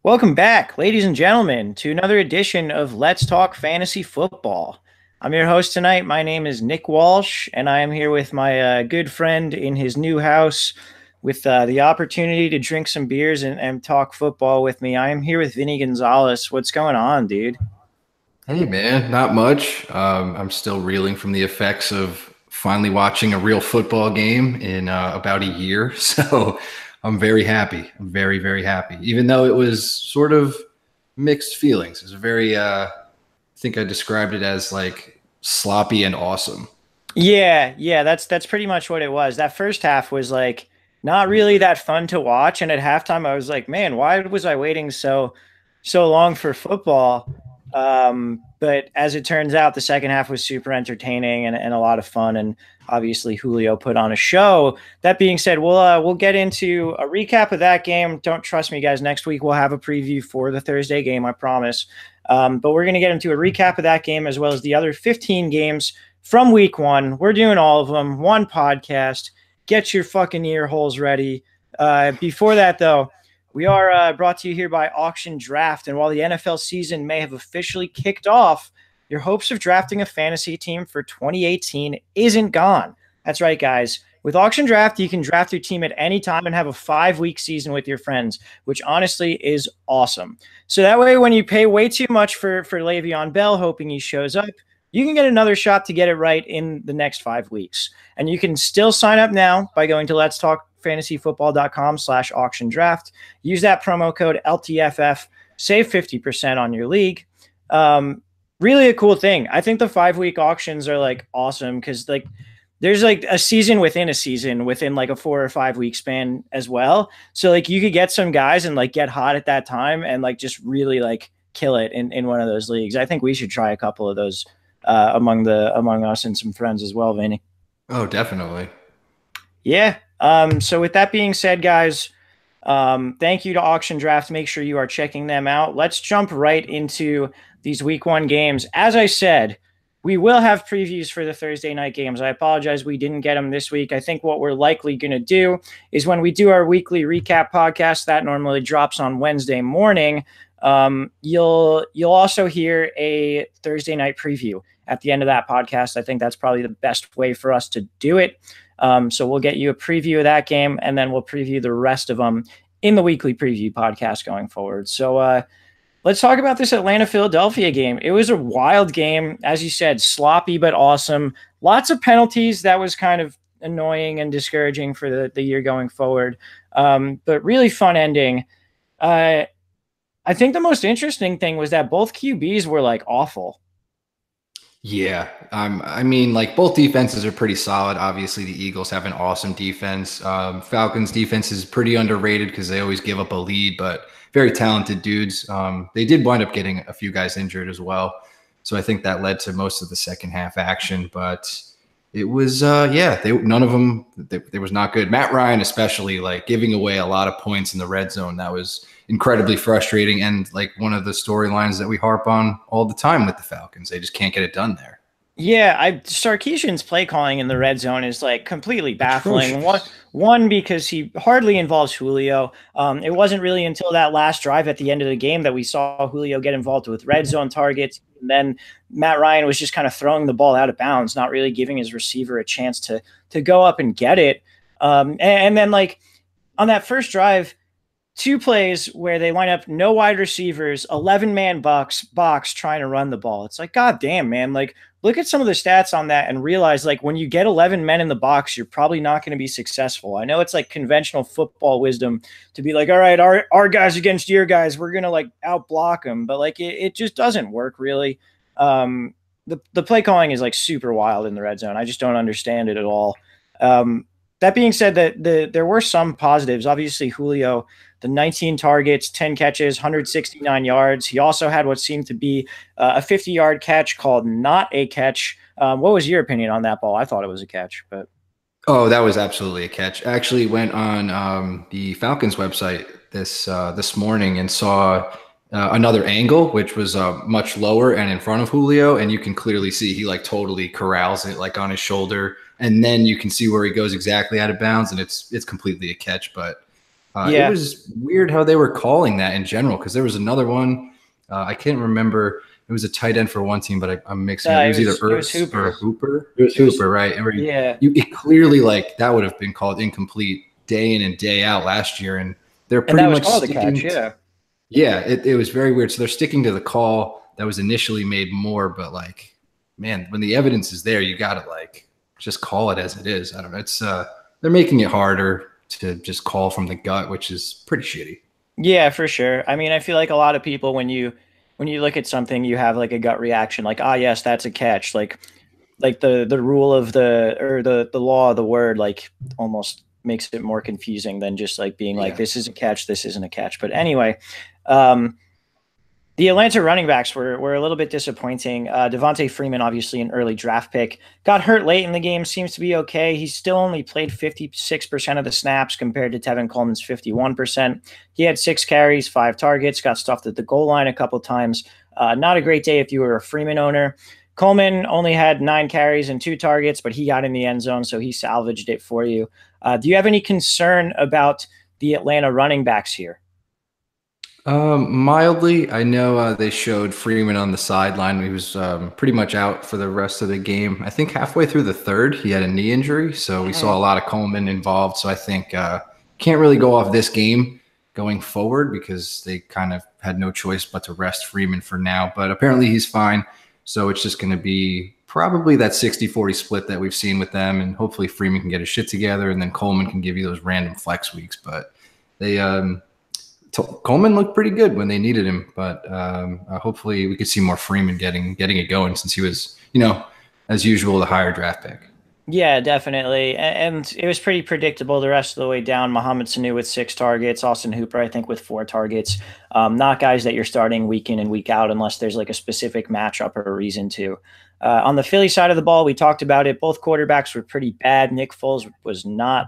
Welcome back, ladies and gentlemen, to another edition of Let's Talk Fantasy Football. I'm your host tonight. My name is Nick Walsh, and I am here with my good friend in his new house with the opportunity to drink some beers and talk football with me. I am here with Vinny Gonzalez. What's going on, dude? Hey man, not much. I'm still reeling from the effects of finally watching a real football game in about a year. So I'm very happy. I'm very, very happy. Even though it was sort of mixed feelings. It's very, I think I described it as like sloppy and awesome. Yeah, that's pretty much what it was. That first half was like not really that fun to watch, and at halftime I was like, man, why was I waiting so long for football? But as it turns out, the second half was super entertaining and a lot of fun, and obviously Julio put on a show. That being said, we'll get into a recap of that game. Don't trust me, guys. Next week we'll have a preview for the Thursday game, I promise. But we're going to get into a recap of that game as well as the other 15 games from week one. We're doing all of them, one podcast. Get your fucking ear holes ready. Before that, though, we are brought to you here by Auction Draft. And while the NFL season may have officially kicked off, your hopes of drafting a fantasy team for 2018 isn't gone. That's right, guys. With Auction Draft, you can draft your team at any time and have a 5-week season with your friends, which honestly is awesome. So that way, when you pay way too much for Le'Veon Bell, hoping he shows up, you can get another shot to get it right in the next 5 weeks. And you can still sign up now by going to letstalkfantasyfootball.com/auction draft. Use that promo code LTFF, save 50% on your league. Really a cool thing. I think the 5-week auctions are like awesome because like there's like a season within like a 4 or 5 week span as well. So like you could get some guys and like get hot at that time and like just really like kill it in one of those leagues. I think we should try a couple of those among us and some friends as well, Vinny. Oh, definitely. Yeah. So with that being said, guys, thank you to Auction Draft. Make sure you are checking them out. Let's jump right into these week one games. As I said, we will have previews for the Thursday night games. I apologize we didn't get them this week. I think what we're likely going to do is when we do our weekly recap podcast, that normally drops on Wednesday morning, you'll also hear a Thursday night preview at the end of that podcast. I think that's probably the best way for us to do it. So we'll get you a preview of that game, and then we'll preview the rest of them in the weekly preview podcast going forward. So let's talk about this Atlanta-Philadelphia game. It was a wild game. As you said, sloppy but awesome. Lots of penalties. That was kind of annoying and discouraging for the year going forward. But really fun ending. I think the most interesting thing was that both QBs were like awful. Yeah. I mean, like both defenses are pretty solid. Obviously, the Eagles have an awesome defense. Falcons defense is pretty underrated because they always give up a lead, but very talented dudes. They did wind up getting a few guys injured as well. So I think that led to most of the second half action, but it was, none of them, they was not good. Matt Ryan, especially like giving away a lot of points in the red zone. That was incredibly frustrating. And like one of the storylines that we harp on all the time with the Falcons, they just can't get it done there. Yeah, Sarkisian's play calling in the red zone is like completely baffling. One because he hardly involves Julio. It wasn't really until that last drive at the end of the game that we saw Julio get involved with red zone targets. And then Matt Ryan was just kind of throwing the ball out of bounds, not really giving his receiver a chance to go up and get it. And then like on that first drive, 2 plays where they line up no wide receivers, 11-man box trying to run the ball. It's like, God damn, man. Like, look at some of the stats on that and realize, like, when you get 11 men in the box, you're probably not going to be successful. I know it's like conventional football wisdom to be like, all right, our guys against your guys, we're going to like out block them. But like, it just doesn't work really. The play calling is like super wild in the red zone. I just don't understand it at all. That being said, there were some positives. Obviously, Julio, the 19 targets, 10 catches, 169 yards. He also had what seemed to be a 50-yard catch called not a catch. What was your opinion on that ball? I thought it was a catch, but Oh, that was absolutely a catch. I actually went on the Falcons website this morning and saw another angle, which was much lower and in front of Julio, and you can clearly see he like totally corrals it like on his shoulder, and then you can see where he goes exactly out of bounds, and it's completely a catch. But It Yeah. was weird how they were calling that in general, because there was another one. I can't remember. It was a tight end for one team, but I'm mixing it. It was either It was Ertz or Hooper. Hooper. It was It was, Hooper, right? Where yeah. it clearly, like, that would have been called incomplete day in and day out last year, and they're And pretty that was much called a catch. sticking. Yeah. Yeah, it was very weird. So they're sticking to the call that was initially made more, but like, man, when the evidence is there, you gotta like just call it as it is. I don't know. It's they're making it harder to just call from the gut, which is pretty shitty. Yeah, for sure. I mean, I feel like a lot of people when you look at something, you have like a gut reaction, like, ah, yes, that's a catch. Like the rule of the law of the word, like almost makes it more confusing than just like being like, Yeah. this is a catch, this isn't a catch. But anyway, um, the Atlanta running backs were a little bit disappointing. Devontae Freeman, obviously an early draft pick, got hurt late in the game. Seems to be okay. He's still only played 56% of the snaps compared to Tevin Coleman's 51%. He had 6 carries, 5 targets, got stuffed at the goal line a couple times. Not a great day if you were a Freeman owner. Coleman only had 9 carries and 2 targets, but he got in the end zone, so he salvaged it for you. Do you have any concern about the Atlanta running backs here? Mildly. I know they showed Freeman on the sideline. He was pretty much out for the rest of the game. I think halfway through the third, he had a knee injury, so we saw a lot of Coleman involved. So I think can't really go off this game going forward because they kind of had no choice but to rest Freeman for now. But apparently he's fine. So it's just going to be probably that 60-40 split that we've seen with them, and hopefully Freeman can get his shit together, and then Coleman can give you those random flex weeks. But they Coleman looked pretty good when they needed him, but hopefully we could see more Freeman getting it going, since he was, as usual, the higher draft pick. Yeah, definitely. And it was pretty predictable the rest of the way down. Mohamed Sanu with 6 targets, Austin Hooper, I think, with 4 targets. Not guys that you're starting week in and week out unless there's like a specific matchup or a reason to. On the Philly side of the ball, we talked about it. Both quarterbacks were pretty bad. Nick Foles was not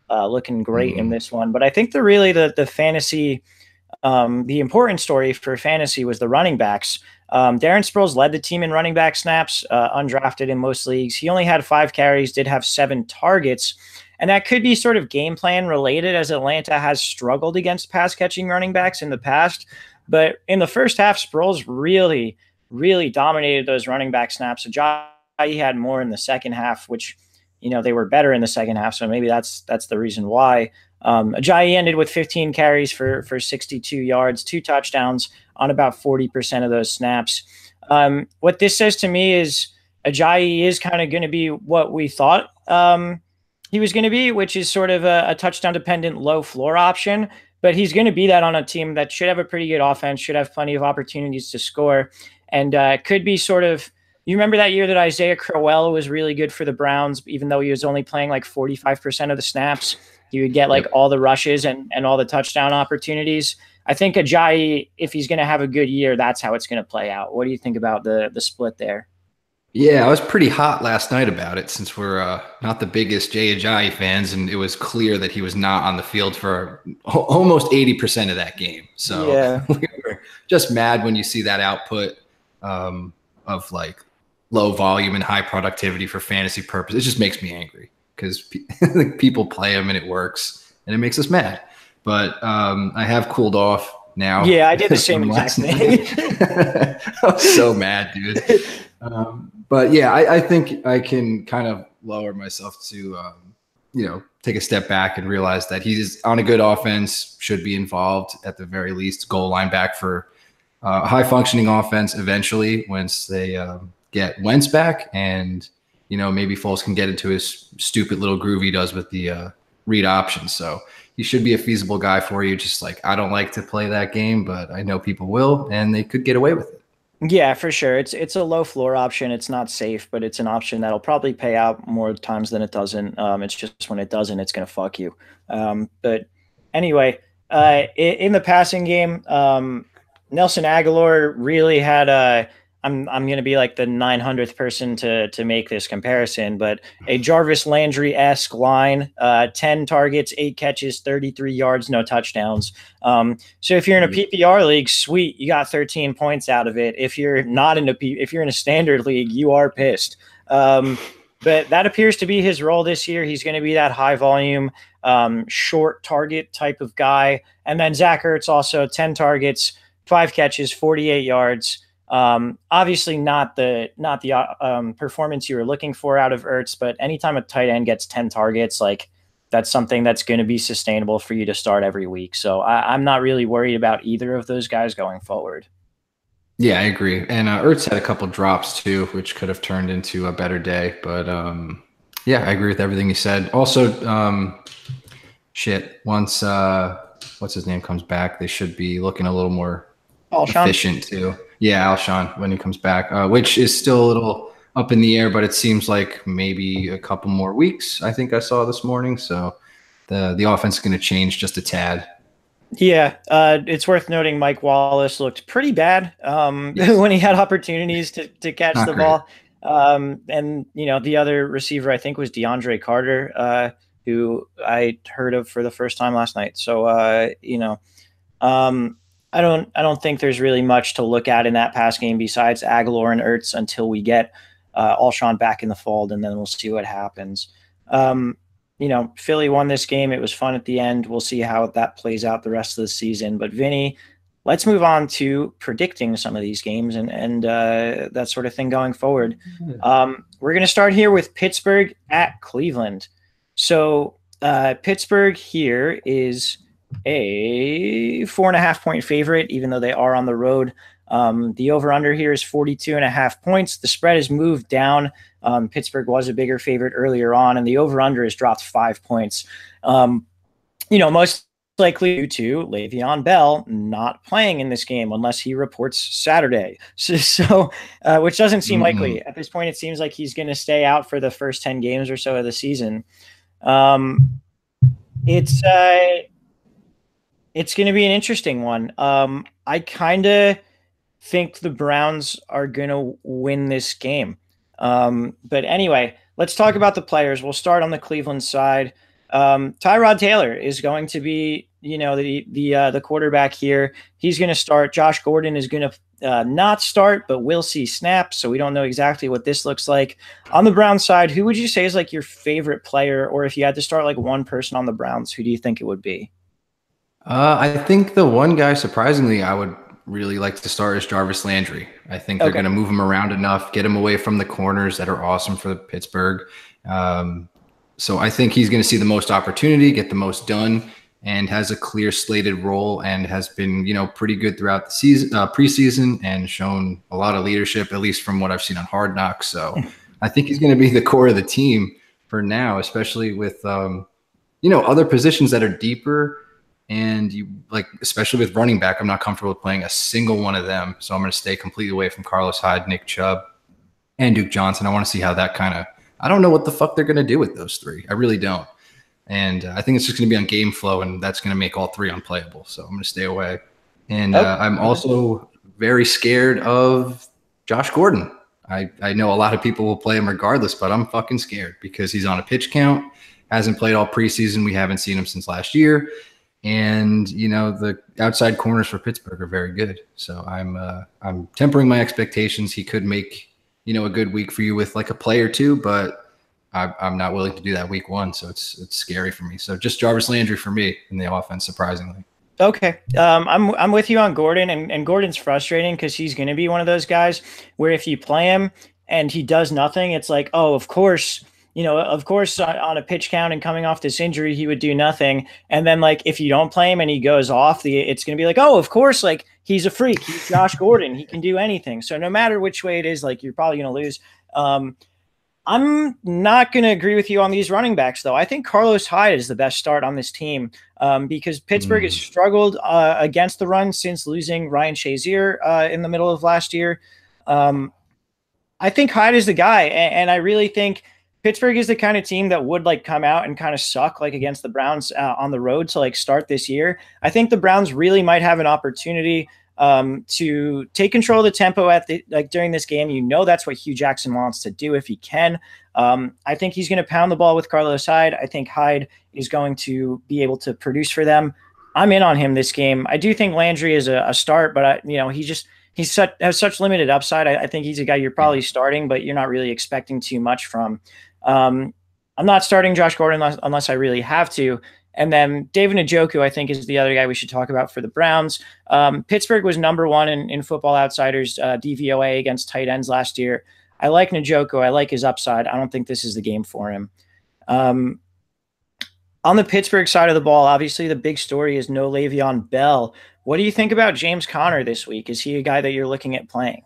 looking great in this one. But I think the fantasy, the important story for fantasy was the running backs. Darren Sproles led the team in running back snaps, undrafted in most leagues. He only had 5 carries, did have 7 targets. And that could be sort of game plan related, as Atlanta has struggled against pass catching running backs in the past. But in the first half, Sproles really, really dominated those running back snaps. Ajayi had more in the second half, which, they were better in the second half. So maybe that's the reason why. Ajayi ended with 15 carries for 62 yards, 2 touchdowns on about 40% of those snaps. What this says to me is Ajayi is kind of going to be what we thought he was going to be, which is sort of a touchdown-dependent low floor option. But he's going to be that on a team that should have a pretty good offense, should have plenty of opportunities to score, and could be sort of – you remember that year that Isaiah Crowell was really good for the Browns, even though he was only playing like 45% of the snaps? He would get like all the rushes and all the touchdown opportunities. I think Ajayi, if he's going to have a good year, that's how it's going to play out. What do you think about the split there? Yeah, I was pretty hot last night about it, since we're not the biggest Jay Ajayi fans, and it was clear that he was not on the field for almost 80% of that game. So Yeah. we were just mad when you see that output of like low volume and high productivity for fantasy purposes. It just makes me angry because people play him and it works, and it makes us mad. But I have cooled off now. Yeah, I did the same exact thing. I was so mad, dude. But yeah, I think I can kind of lower myself to, take a step back and realize that he's on a good offense, should be involved at the very least, goal line back for a high functioning offense eventually once they get Wentz back, and maybe Foles can get into his stupid little groove he does with the read options. So he should be a feasible guy for you. Just like, I don't like to play that game, but I know people will, and they could get away with it. Yeah, for sure. It's a low floor option. It's not safe, but it's an option that'll probably pay out more times than it doesn't. It's just when it doesn't, it's going to fuck you. But anyway, in the passing game, Nelson Aguilar really had a. I'm going to be like the 900th person to make this comparison, but a Jarvis Landry-esque line, 10 targets, 8 catches, 33 yards, no touchdowns. So if you're in a PPR league, sweet, you got 13 points out of it. If you're not in if you're in a standard league, you are pissed. But that appears to be his role this year. He's going to be that high volume, short target type of guy. And then Zach Ertz also 10 targets, 5 catches, 48 yards. Obviously not the performance you were looking for out of Ertz, but anytime a tight end gets 10 targets, like that's something that's going to be sustainable for you to start every week. So I'm not really worried about either of those guys going forward. Yeah, I agree. And Ertz had a couple drops too, which could have turned into a better day. But yeah, I agree with everything you said. Also, once what's his name comes back, they should be looking a little more efficient too. Yeah, Alshon when he comes back, which is still a little up in the air, but it seems like maybe a couple more weeks. I think I saw this morning. So the offense is going to change just a tad. Yeah, it's worth noting Mike Wallace looked pretty bad when he had opportunities to catch the ball. And, the other receiver, I think, was DeAndre Carter, who I heard of for the first time last night. So, I don't think there's really much to look at in that pass game besides Aguilar and Ertz until we get Alshon back in the fold, and then we'll see what happens. Philly won this game. It was fun at the end. We'll see how that plays out the rest of the season. But Vinny, let's move on to predicting some of these games and that sort of thing going forward. We're going to start here with Pittsburgh at Cleveland. So Pittsburgh here is a 4.5-point favorite, even though they are on the road. The over-under here is 42.5 points. The spread has moved down. Pittsburgh was a bigger favorite earlier on, and the over-under has dropped 5 points. Most likely due to Le'Veon Bell not playing in this game unless he reports Saturday. So which doesn't seem likely. At this point, it seems like he's going to stay out for the first 10 games or so of the season. It's going to be an interesting one. I kind of think the Browns are going to win this game. But anyway, let's talk about the players. We'll start on the Cleveland side. Tyrod Taylor is going to be, the quarterback here. He's going to start. Josh Gordon is going to not start, but we'll see snaps. So we don't know exactly what this looks like. On the Browns side, who would you say is like your favorite player? Or if you had to start like one person on the Browns, who do you think it would be? I think the one guy, surprisingly, I would really like to start is Jarvis Landry. I think they're going to move him around enough, get him away from the corners that are awesome for Pittsburgh. So I think he's going to see the most opportunity, get the most done, and has a clear slated role and has been, pretty good throughout the season, preseason, and shown a lot of leadership, at least from what I've seen on Hard Knocks. So I think he's going to be the core of the team for now, especially with, other positions that are deeper. And especially with running back, I'm not comfortable with playing a single one of them. So I'm going to stay completely away from Carlos Hyde, Nick Chubb, and Duke Johnson. I want to see how that I don't know what the fuck they're going to do with those three. I really don't. And I think it's just going to be on game flow, and that's going to make all three unplayable. So I'm going to stay away. And I'm also very scared of Josh Gordon. I know a lot of people will play him regardless, but I'm fucking scared because he's on a pitch count, hasn't played all preseason. We haven't seen him since last year. And, the outside corners for Pittsburgh are very good. So I'm tempering my expectations. He could make, a good week for you with like a play or two, but I'm not willing to do that week one. So it's scary for me. So just Jarvis Landry for me in the offense, surprisingly. Okay. I'm with you on Gordon, and Gordon's frustrating because he's going to be one of those guys where if you play him and he does nothing, it's like, oh, of course on a pitch count and coming off this injury, he would do nothing. And then like, if you don't play him and he goes off, it's going to be like, oh, of course, like he's a freak. He's Josh Gordon. He can do anything. So no matter which way it is, like you're probably going to lose. I'm not going to agree with you on these running backs, though. I think Carlos Hyde is the best start on this team because Pittsburgh has struggled against the run since losing Ryan Shazier in the middle of last year. I think Hyde is the guy, and I really think Pittsburgh is the kind of team that would like come out and kind of suck like against the Browns on the road to like start this year. I think the Browns really might have an opportunity to take control of the tempo during this game. That's what Hugh Jackson wants to do if he can. I think he's going to pound the ball with Carlos Hyde. I think Hyde is going to be able to produce for them. I'm in on him this game. I do think Landry is a start, but has such limited upside. I think he's a guy you're probably starting, but you're not really expecting too much from. I'm not starting Josh Gordon unless I really have to. And then David Njoku, I think, is the other guy we should talk about for the Browns. Pittsburgh was number one in Football Outsiders DVOA against tight ends last year. I like Njoku. I like his upside. I don't think this is the game for him. On the Pittsburgh side of the ball, obviously the big story is no Le'Veon Bell. What do you think about James Conner this week? Is he a guy that you're looking at playing?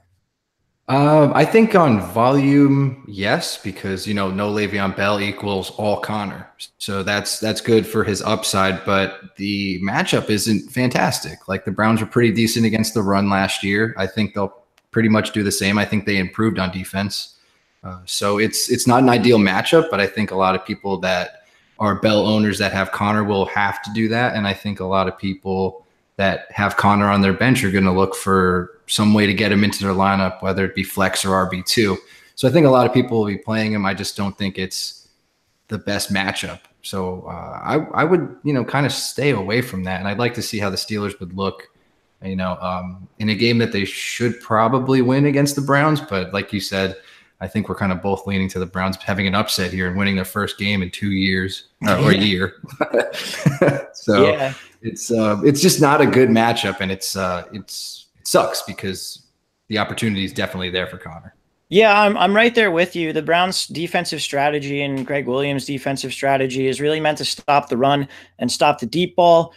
I think on volume, yes, because no Le'Veon Bell equals all Connor, so that's good for his upside. But the matchup isn't fantastic. Like the Browns were pretty decent against the run last year. I think they'll pretty much do the same. I think they improved on defense, so it's not an ideal matchup. But I think a lot of people that are Bell owners that have Connor will have to do that, and I think a lot of people that have Connor on their bench are going to look for some way to get him into their lineup, whether it be flex or RB2. So I think a lot of people will be playing him. I just don't think it's the best matchup. So I would, kind of stay away from that. And I'd like to see how the Steelers would look, in a game that they should probably win against the Browns. But like you said, I think we're kind of both leaning to the Browns having an upset here and winning their first game in 2 years or a year. So yeah. It's just not a good matchup, and it sucks because the opportunity is definitely there for Connor. Yeah, I'm right there with you. The Browns' defensive strategy and Greg Williams' defensive strategy is really meant to stop the run and stop the deep ball.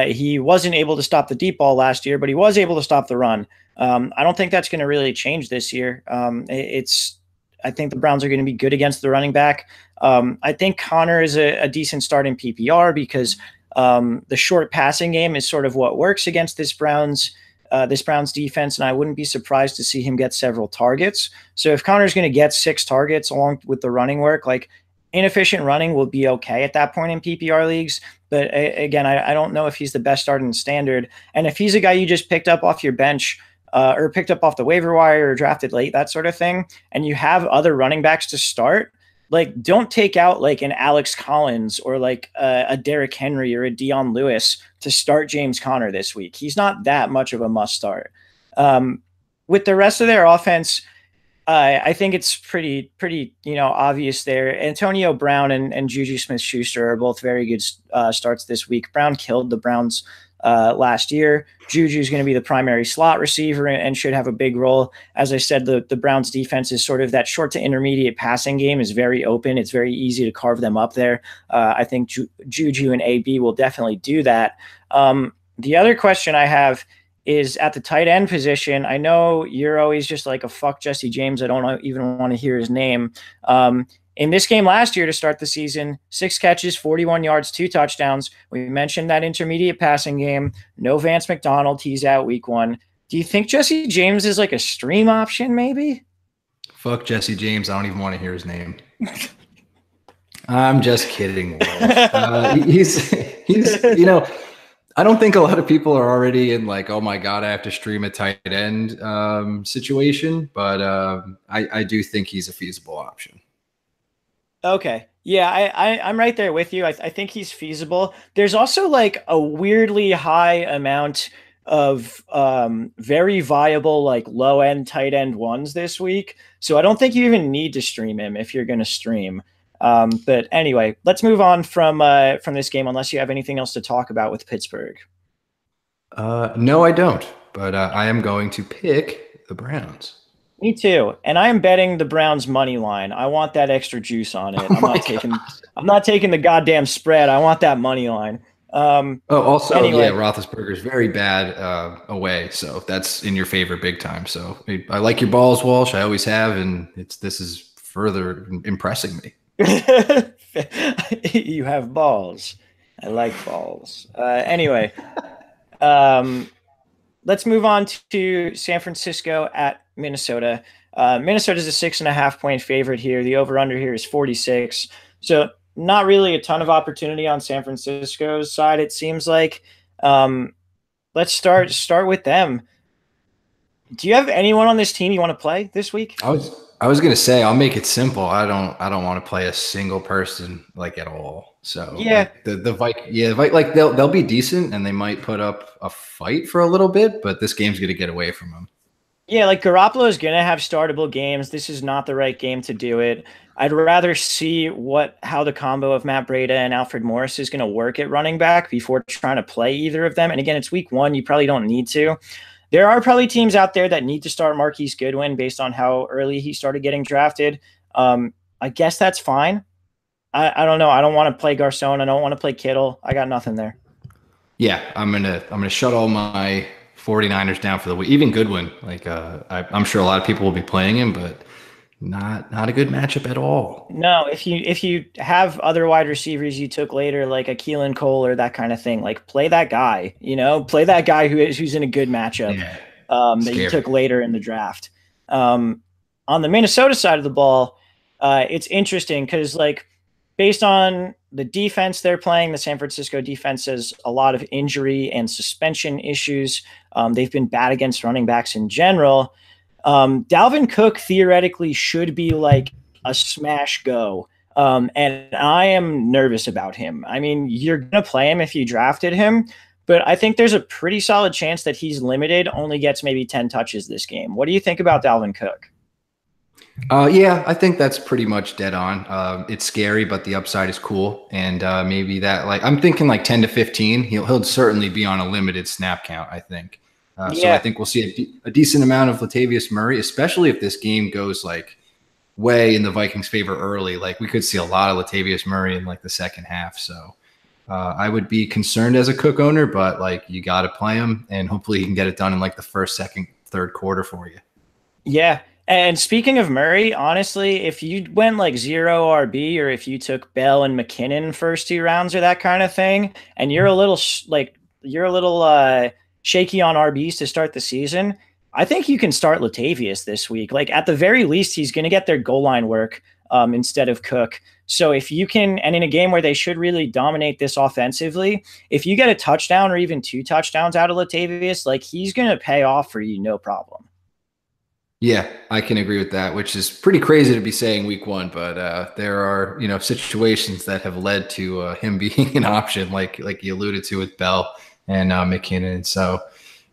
He wasn't able to stop the deep ball last year, but he was able to stop the run. I don't think that's going to really change this year. I think the Browns are going to be good against the running back. I think Connor is a decent start in PPR because the short passing game is sort of what works against this Browns defense, and I wouldn't be surprised to see him get several targets. So if Connor's going to get 6 targets along with the running work, like inefficient running will be okay at that point in PPR leagues. But again, I don't know if he's the best start in standard. And if he's a guy you just picked up off your bench or picked up off the waiver wire or drafted late, that sort of thing, and you have other running backs to start, like don't take out like an Alex Collins or like a Derrick Henry or a Dion Lewis to start James Conner this week. He's not that much of a must start. With the rest of their offense, I think it's pretty obvious there. Antonio Brown and Juju Smith-Schuster are both very good starts this week. Brown killed the Browns last year. Juju is going to be the primary slot receiver and should have a big role. As I said, the Browns defense is sort of that short to intermediate passing game is very open. It's very easy to carve them up there. I think Juju and AB will definitely do that. The other question I have is at the tight end position. I know you're always just like a fuck Jesse James. I don't even want to hear his name. In this game last year to start the season, 6 catches, 41 yards, 2 touchdowns. We mentioned that intermediate passing game. No Vance McDonald. He's out week 1. Do you think Jesse James is like a stream option maybe? Fuck Jesse James. I don't even want to hear his name. I'm just kidding. He's I don't think a lot of people are already in like, oh my God, I have to stream a tight end situation, but I do think he's a feasible option. Okay. Yeah, I'm right there with you. I think he's feasible. There's also like a weirdly high amount of very viable, like low end tight end ones this week. So I don't think you even need to stream him if you're going to stream. But anyway, let's move on from this game, unless you have anything else to talk about with Pittsburgh. No, I don't, but I am going to pick the Browns. Me too. And I am betting the Browns money line. I want that extra juice on it. I'm not taking the goddamn spread. I want that money line. Anyway. Roethlisberger is very bad away, so that's in your favor big time. So I like your balls, Walsh. I always have, and this is further impressing me. You have balls. I like balls. Anyway, let's move on to San Francisco at Minnesota. Minnesota is a 6.5 point favorite here. The over-under here is 46. So not really a ton of opportunity on San Francisco's side, it seems like. Let's start with them. Do you have anyone on this team you want to play this week? I was gonna say I'll make it simple. I don't want to play a single person like at all. So yeah, like the Vikings, like they'll be decent and they might put up a fight for a little bit, but this game's gonna get away from them. Yeah, like Garoppolo is going to have startable games. This is not the right game to do it. I'd rather see how the combo of Matt Breida and Alfred Morris is going to work at running back before trying to play either of them. And again, it's week 1. You probably don't need to. There are probably teams out there that need to start Marquise Goodwin based on how early he started getting drafted. I guess that's fine. I don't know. I don't want to play Garcon. I don't want to play Kittle. I got nothing there. Yeah, I'm gonna shut all my 49ers down for the week. Even Goodwin, like I'm sure a lot of people will be playing him, but not a good matchup at all. No, if you have other wide receivers you took later, like a Keelan Cole or that kind of thing, like play that guy. Play that guy who's in a good matchup. Yeah. That you took later in the draft. On the Minnesota side of the ball, it's interesting because like based on the defense they're playing, the San Francisco defense has a lot of injury and suspension issues. They've been bad against running backs in general. Dalvin Cook theoretically should be like a smash go. And I am nervous about him. I mean, you're going to play him if you drafted him, but I think there's a pretty solid chance that he's limited, only gets maybe 10 touches this game. What do you think about Dalvin Cook? Yeah, I think that's pretty much dead on. It's scary, but the upside is cool. And maybe that, like, I'm thinking like 10 to 15. He'll certainly be on a limited snap count, I think. So I think we'll see a decent amount of Latavius Murray, especially if this game goes like way in the Vikings' favor early. Like we could see a lot of Latavius Murray in like the second half. So I would be concerned as a Cook owner, but like you got to play him, and hopefully he can get it done in like the first, second, third quarter for you. Yeah. And speaking of Murray, honestly, if you went like 0 RB, or if you took Bell and McKinnon first 2 rounds or that kind of thing, and you're a little shaky on RBs to start the season, I think you can start Latavius this week. Like at the very least, he's going to get their goal line work instead of Cook. So if you can, and in a game where they should really dominate this offensively, if you get a touchdown or even 2 touchdowns out of Latavius, like he's going to pay off for you, no problem. Yeah, I can agree with that, which is pretty crazy to be saying week 1, but there are, situations that have led to him being an option, like you alluded to with Bell and McKinnon. So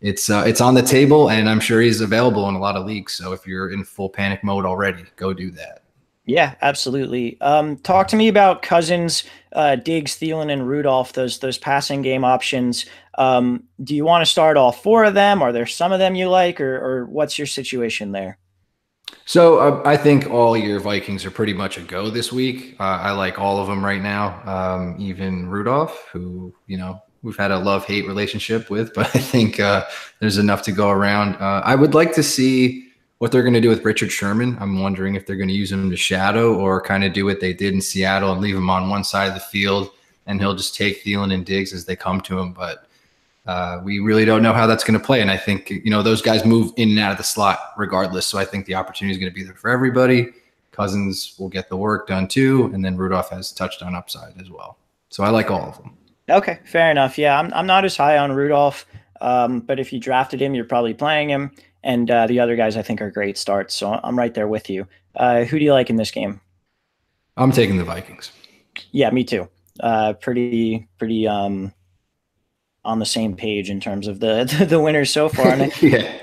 it's on the table, and I'm sure he's available in a lot of leagues. So if you're in full panic mode already, go do that. Yeah, absolutely. Talk to me about Cousins, Diggs, Thielen, and Rudolph, those passing game options. Do you want to start all 4 of them? Are there some of them you like, or what's your situation there? So I think all your Vikings are pretty much a go this week. I like all of them right now, even Rudolph, who, we've had a love-hate relationship with, but I think there's enough to go around. I would like to see what they're going to do with Richard Sherman. I'm wondering if they're going to use him to shadow or kind of do what they did in Seattle and leave him on one side of the field, and he'll just take Thielen and Diggs as they come to him. But we really don't know how that's going to play. And I think, those guys move in and out of the slot regardless. So I think the opportunity is going to be there for everybody. Cousins will get the work done too. And then Rudolph has touchdown upside as well. So I like all of them. Okay, fair enough. Yeah, I'm not as high on Rudolph, but if you drafted him, you're probably playing him. And the other guys I think are great starts. So I'm right there with you. Who do you like in this game? I'm taking the Vikings. Yeah, me too. Pretty on the same page in terms of the winners so far. And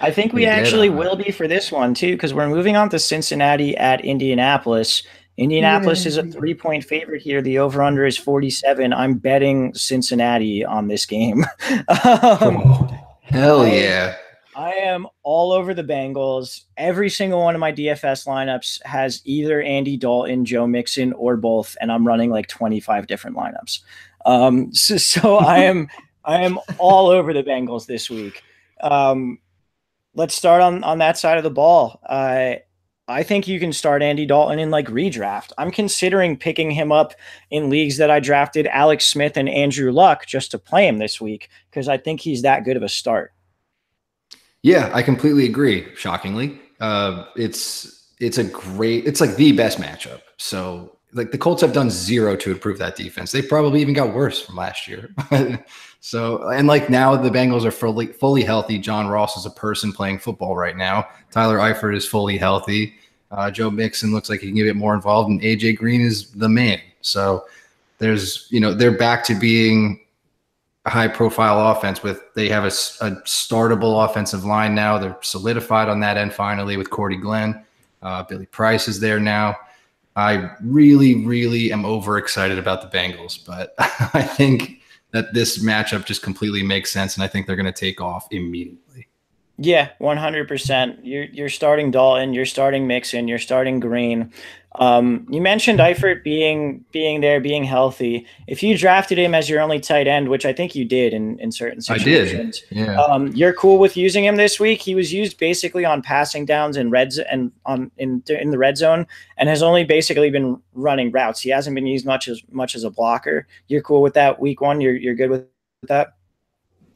I think we actually will be for this one too, because we're moving on to Cincinnati at Indianapolis. Indianapolis is a 3-point favorite here. The over-under is 47. I'm betting Cincinnati on this game. Hell yeah. I am all over the Bengals. Every single one of my DFS lineups has either Andy Dalton, Joe Mixon, or both, and I'm running like 25 different lineups. So I am all over the Bengals this week. Let's start on that side of the ball. I think you can start Andy Dalton in like redraft. I'm considering picking him up in leagues that I drafted Alex Smith and Andrew Luck just to play him this week because I think he's that good of a start. Yeah, I completely agree. Shockingly, it's like the best matchup. So like the Colts have done zero to improve that defense. They probably even got worse from last year. So, and like now the Bengals are fully healthy. John Ross is a person playing football right now. Tyler Eifert is fully healthy. Joe Mixon looks like he can get more involved, and AJ Green is the man. So there's, they're back to being a high profile offense they have a startable offensive line now. They're solidified on that end finally with Cordy Glenn. Billy Price is there now. I really, really am overexcited about the Bengals, but I think that this matchup just completely makes sense, and I think they're going to take off immediately. Yeah, 100%. You're starting Dalton, you're starting Mixon, you're starting Green. You mentioned Eifert being there, being healthy. If you drafted him as your only tight end, which I think you did in certain situations, I did. Yeah. You're cool with using him this week. He was used basically on passing downs and in the red zone, and has only basically been running routes. He hasn't been used much as a blocker. You're cool with that week one. You're good with that.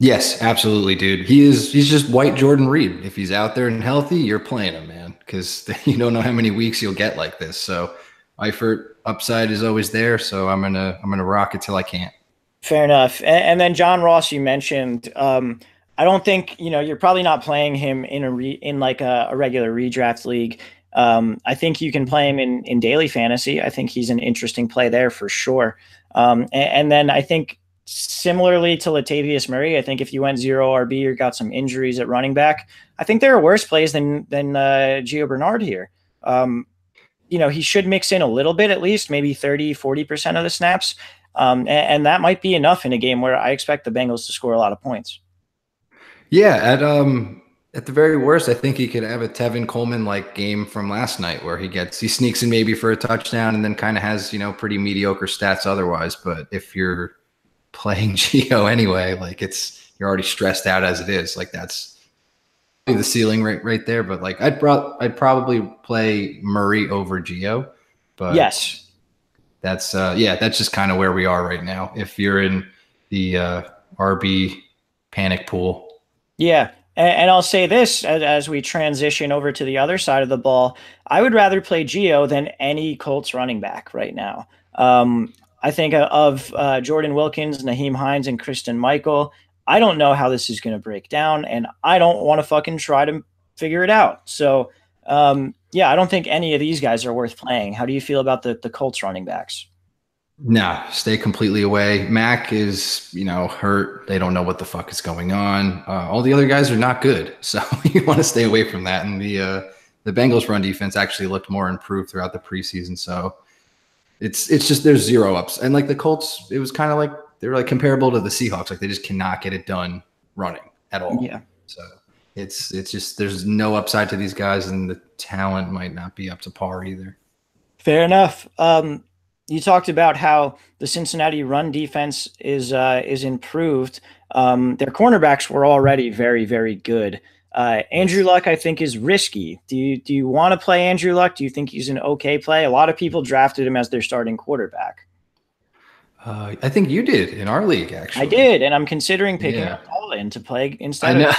Yes, absolutely, dude. He's just white Jordan Reed. If he's out there and healthy, you're playing him, man, because you don't know how many weeks you'll get like this. So Eifert upside is always there. So I'm gonna rock it till I can't. Fair enough. And then John Ross, you mentioned. I don't think you're probably not playing him in like a regular redraft league. I think you can play him in daily fantasy. I think he's an interesting play there for sure. And then I think, similarly to Latavius Murray, I think if you went 0 RB or got some injuries at running back, I think there are worse plays than Gio Bernard here. He should mix in a little bit, at least maybe 30-40% of the snaps. And that might be enough in a game where I expect the Bengals to score a lot of points. Yeah, at the very worst, I think he could have a Tevin Coleman like game from last night where he sneaks in maybe for a touchdown and then kind of has pretty mediocre stats otherwise. But if you're playing Gio anyway, like you're already stressed out as it is. Like that's the ceiling right there. But like I'd probably play Murray over Gio. But yes, that's just kind of where we are right now. If you're in the RB panic pool. Yeah. And I'll say this as we transition over to the other side of the ball, I would rather play Gio than any Colts running back right now. I think of Jordan Wilkins, Naheem Hines, and Kristen Michael. I don't know how this is going to break down, and I don't want to fucking try to figure it out. So, I don't think any of these guys are worth playing. How do you feel about the Colts running backs? Nah, stay completely away. Mac is, hurt. They don't know what the fuck is going on. All the other guys are not good, so you want to stay away from that. And the Bengals run defense actually looked more improved throughout the preseason, so it's just there's zero ups. And like the Colts, it was kind of like they were like comparable to the Seahawks. Like they just cannot get it done running at all. Yeah. So it's just there's no upside to these guys, and the talent might not be up to par either. Fair enough. You talked about how the Cincinnati run defense is improved. Their cornerbacks were already very, very good. Andrew Luck, I think, is risky. Do you want to play Andrew Luck? Do you think he's an okay play? A lot of people drafted him as their starting quarterback. I think you did in our league, actually. I did, and I'm considering picking up Paulin to play instead of.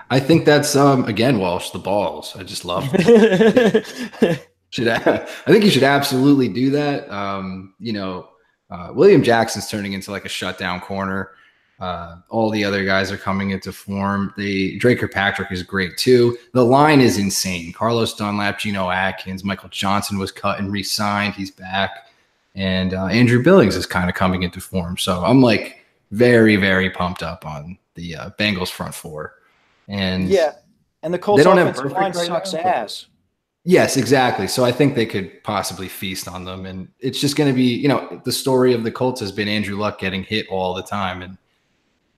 I think that's again Walsh, the balls. I just love them. I think you should absolutely do that. William Jackson's turning into like a shutdown corner. All the other guys are coming into form. Drake Kirkpatrick is great too. The line is insane. Carlos Dunlap, Geno Atkins, Michael Johnson was cut and re-signed. He's back. And Andrew Billings is kind of coming into form. So I'm like very, very pumped up on the Bengals front four. And and the Colts offensive line sucks ass. Yes, exactly. So I think they could possibly feast on them. And it's just going to be, the story of the Colts has been Andrew Luck getting hit all the time. And,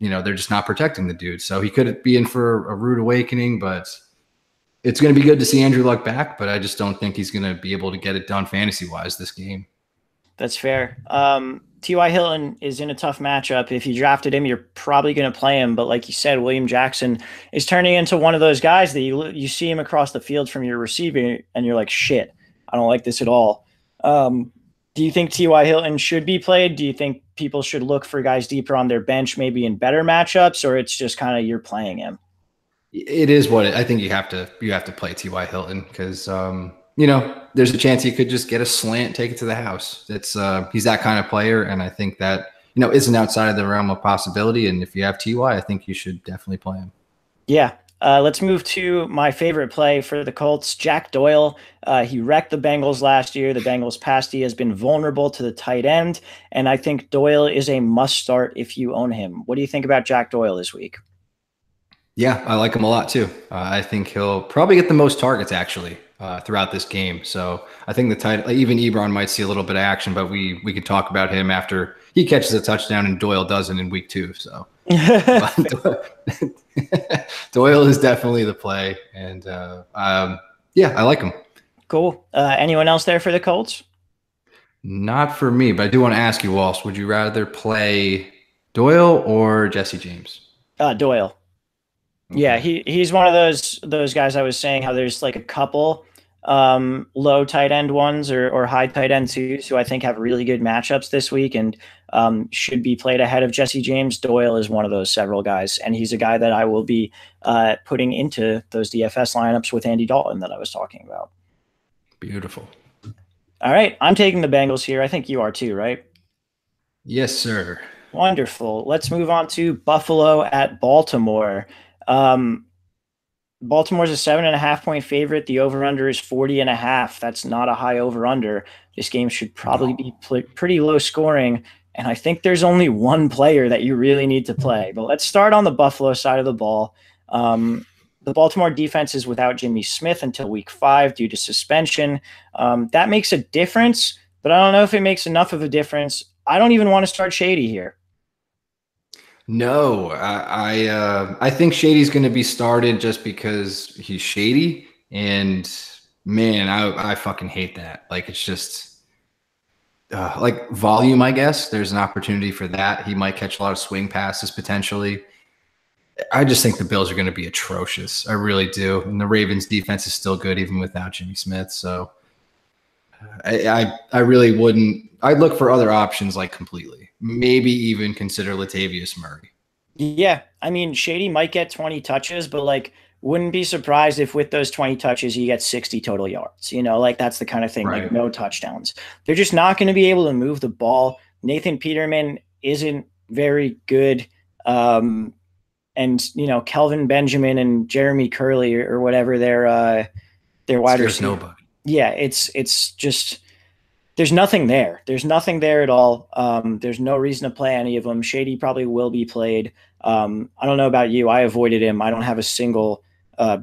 they're just not protecting the dude. So he could be in for a rude awakening, but it's going to be good to see Andrew Luck back. But I just don't think he's going to be able to get it done fantasy-wise this game. That's fair. T.Y. Hilton is in a tough matchup. If you drafted him, you're probably going to play him. But like you said, William Jackson is turning into one of those guys that you see him across the field from your receiver, and you're like, shit, I don't like this at all. Do you think T.Y. Hilton should be played? Do you think people should look for guys deeper on their bench, maybe in better matchups, or it's just kind of you're playing him? It is what I think you have to play T.Y. Hilton because there's a chance he could just get a slant, take it to the house. He's that kind of player, and I think that isn't outside of the realm of possibility. And if you have T.Y., I think you should definitely play him. Yeah, Let's move to my favorite play for the Colts, Jack Doyle. He wrecked the Bengals last year. The Bengals pass D has been vulnerable to the tight end, and I think Doyle is a must start if you own him. What do you think about Jack Doyle this week? Yeah, I like him a lot too. I think he'll probably get the most targets actually throughout this game. So I think the tight, even Ebron might see a little bit of action, but we could talk about him after he catches a touchdown and Doyle doesn't in week 2. So Doyle is definitely the play, and yeah, I like him. Cool. Anyone else there for the Colts? Not for me, but I do want to ask you, Walsh, would you rather play Doyle or Jesse James? Doyle. Yeah, he's one of those guys I was saying how there's like a couple low tight end ones or high tight end twos who I think have really good matchups this week and should be played ahead of Jesse James. Doyle is one of those several guys, and he's a guy that I will be putting into those DFS lineups with Andy Dalton that I was talking about. Beautiful. All right, I'm taking the Bengals here. I think you are too, right? Yes, sir. Wonderful. Let's move on to Buffalo at Baltimore. Baltimore's a 7.5 point favorite. The over-under is 40.5. That's not a high over-under. This game should probably be pretty low scoring. And I think there's only one player that you really need to play. But let's start on the Buffalo side of the ball. The Baltimore defense is without Jimmy Smith until week 5 due to suspension. That makes a difference, but I don't know if it makes enough of a difference. I don't even want to start Shady here. No, I think Shady's going to be started just because he's Shady, and man, I fucking hate that. Like it's just like volume. I guess there's an opportunity for that. He might catch a lot of swing passes potentially. I just think the Bills are going to be atrocious. I really do, and the Ravens' defense is still good even without Jimmy Smith. So I really wouldn't. I'd look for other options like completely. Maybe even consider Latavius Murray. Yeah, I mean, Shady might get 20 touches, but like, wouldn't be surprised if with those 20 touches he gets 60 total yards. You know, like that's the kind of thing. Right. Like no touchdowns. They're just not going to be able to move the ball. Nathan Peterman isn't very good. And you know, Kelvin Benjamin and Jeremy Curley or whatever their wide receiver. Nobody. Yeah, it's just. There's nothing there. There's nothing there at all. There's no reason to play any of them. Shady probably will be played. I don't know about you. I avoided him. I don't have a single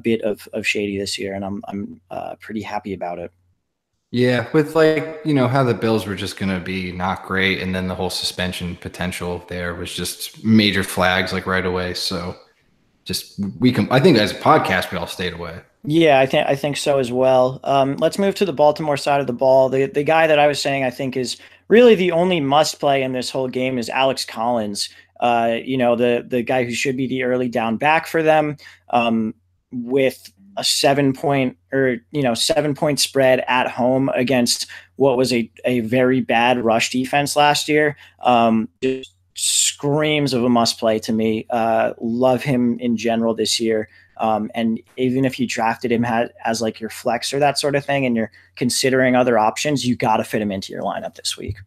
bit of Shady this year, and I'm pretty happy about it. Yeah, with like, you know, how the Bills were just going to be not great, and then the whole suspension potential there was just major flags like right away. So just I think as a podcast, we all stayed away. Yeah, I think so as well. Let's move to the Baltimore side of the ball. The guy that I was saying I think is really the only must play in this whole game is Alex Collins. You know, the guy who should be the early down back for them, with a 7-point or 7-point spread at home against what was a very bad rush defense last year. Just screams of a must play to me. Love him in general this year. And even if you drafted him as like your flex or that sort of thing, and you're considering other options, you got to fit him into your lineup this week.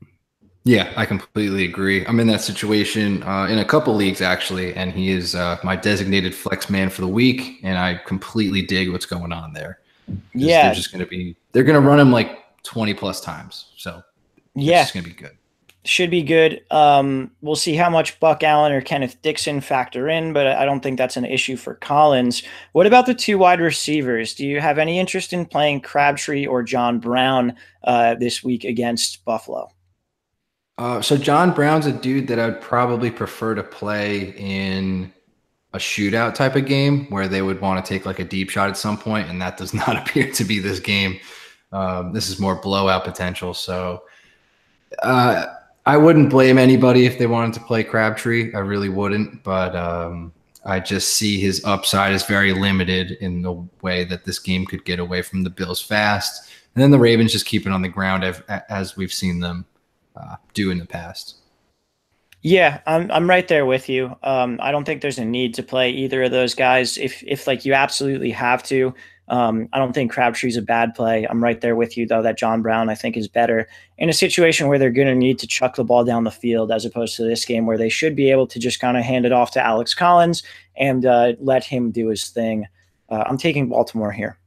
Yeah, I completely agree. I'm in that situation in a couple leagues actually, and he is my designated flex man for the week, and I completely dig what's going on there. Yeah, they're going to run him like 20 plus times. So yeah, it's going to be good. Should be good. We'll see how much Buck Allen or Kenneth Dixon factor in, but I don't think that's an issue for Collins. What about the 2 wide receivers? Do you have any interest in playing Crabtree or John Brown this week against Buffalo? So John Brown's a dude that I'd probably prefer to play in a shootout type of game where they would want to take like a deep shot at some point, and that does not appear to be this game. This is more blowout potential. So I wouldn't blame anybody if they wanted to play Crabtree. I really wouldn't, but I just see his upside is very limited in the way that this game could get away from the Bills fast. And then the Ravens just keep it on the ground as we've seen them do in the past. Yeah, I'm right there with you. I don't think there's a need to play either of those guys. If like you absolutely have to, I don't think Crabtree's a bad play. I'm right there with you, though, that John Brown, I think, is better in a situation where they're going to need to chuck the ball down the field as opposed to this game where they should be able to just kind of hand it off to Alex Collins and let him do his thing. I'm taking Baltimore here.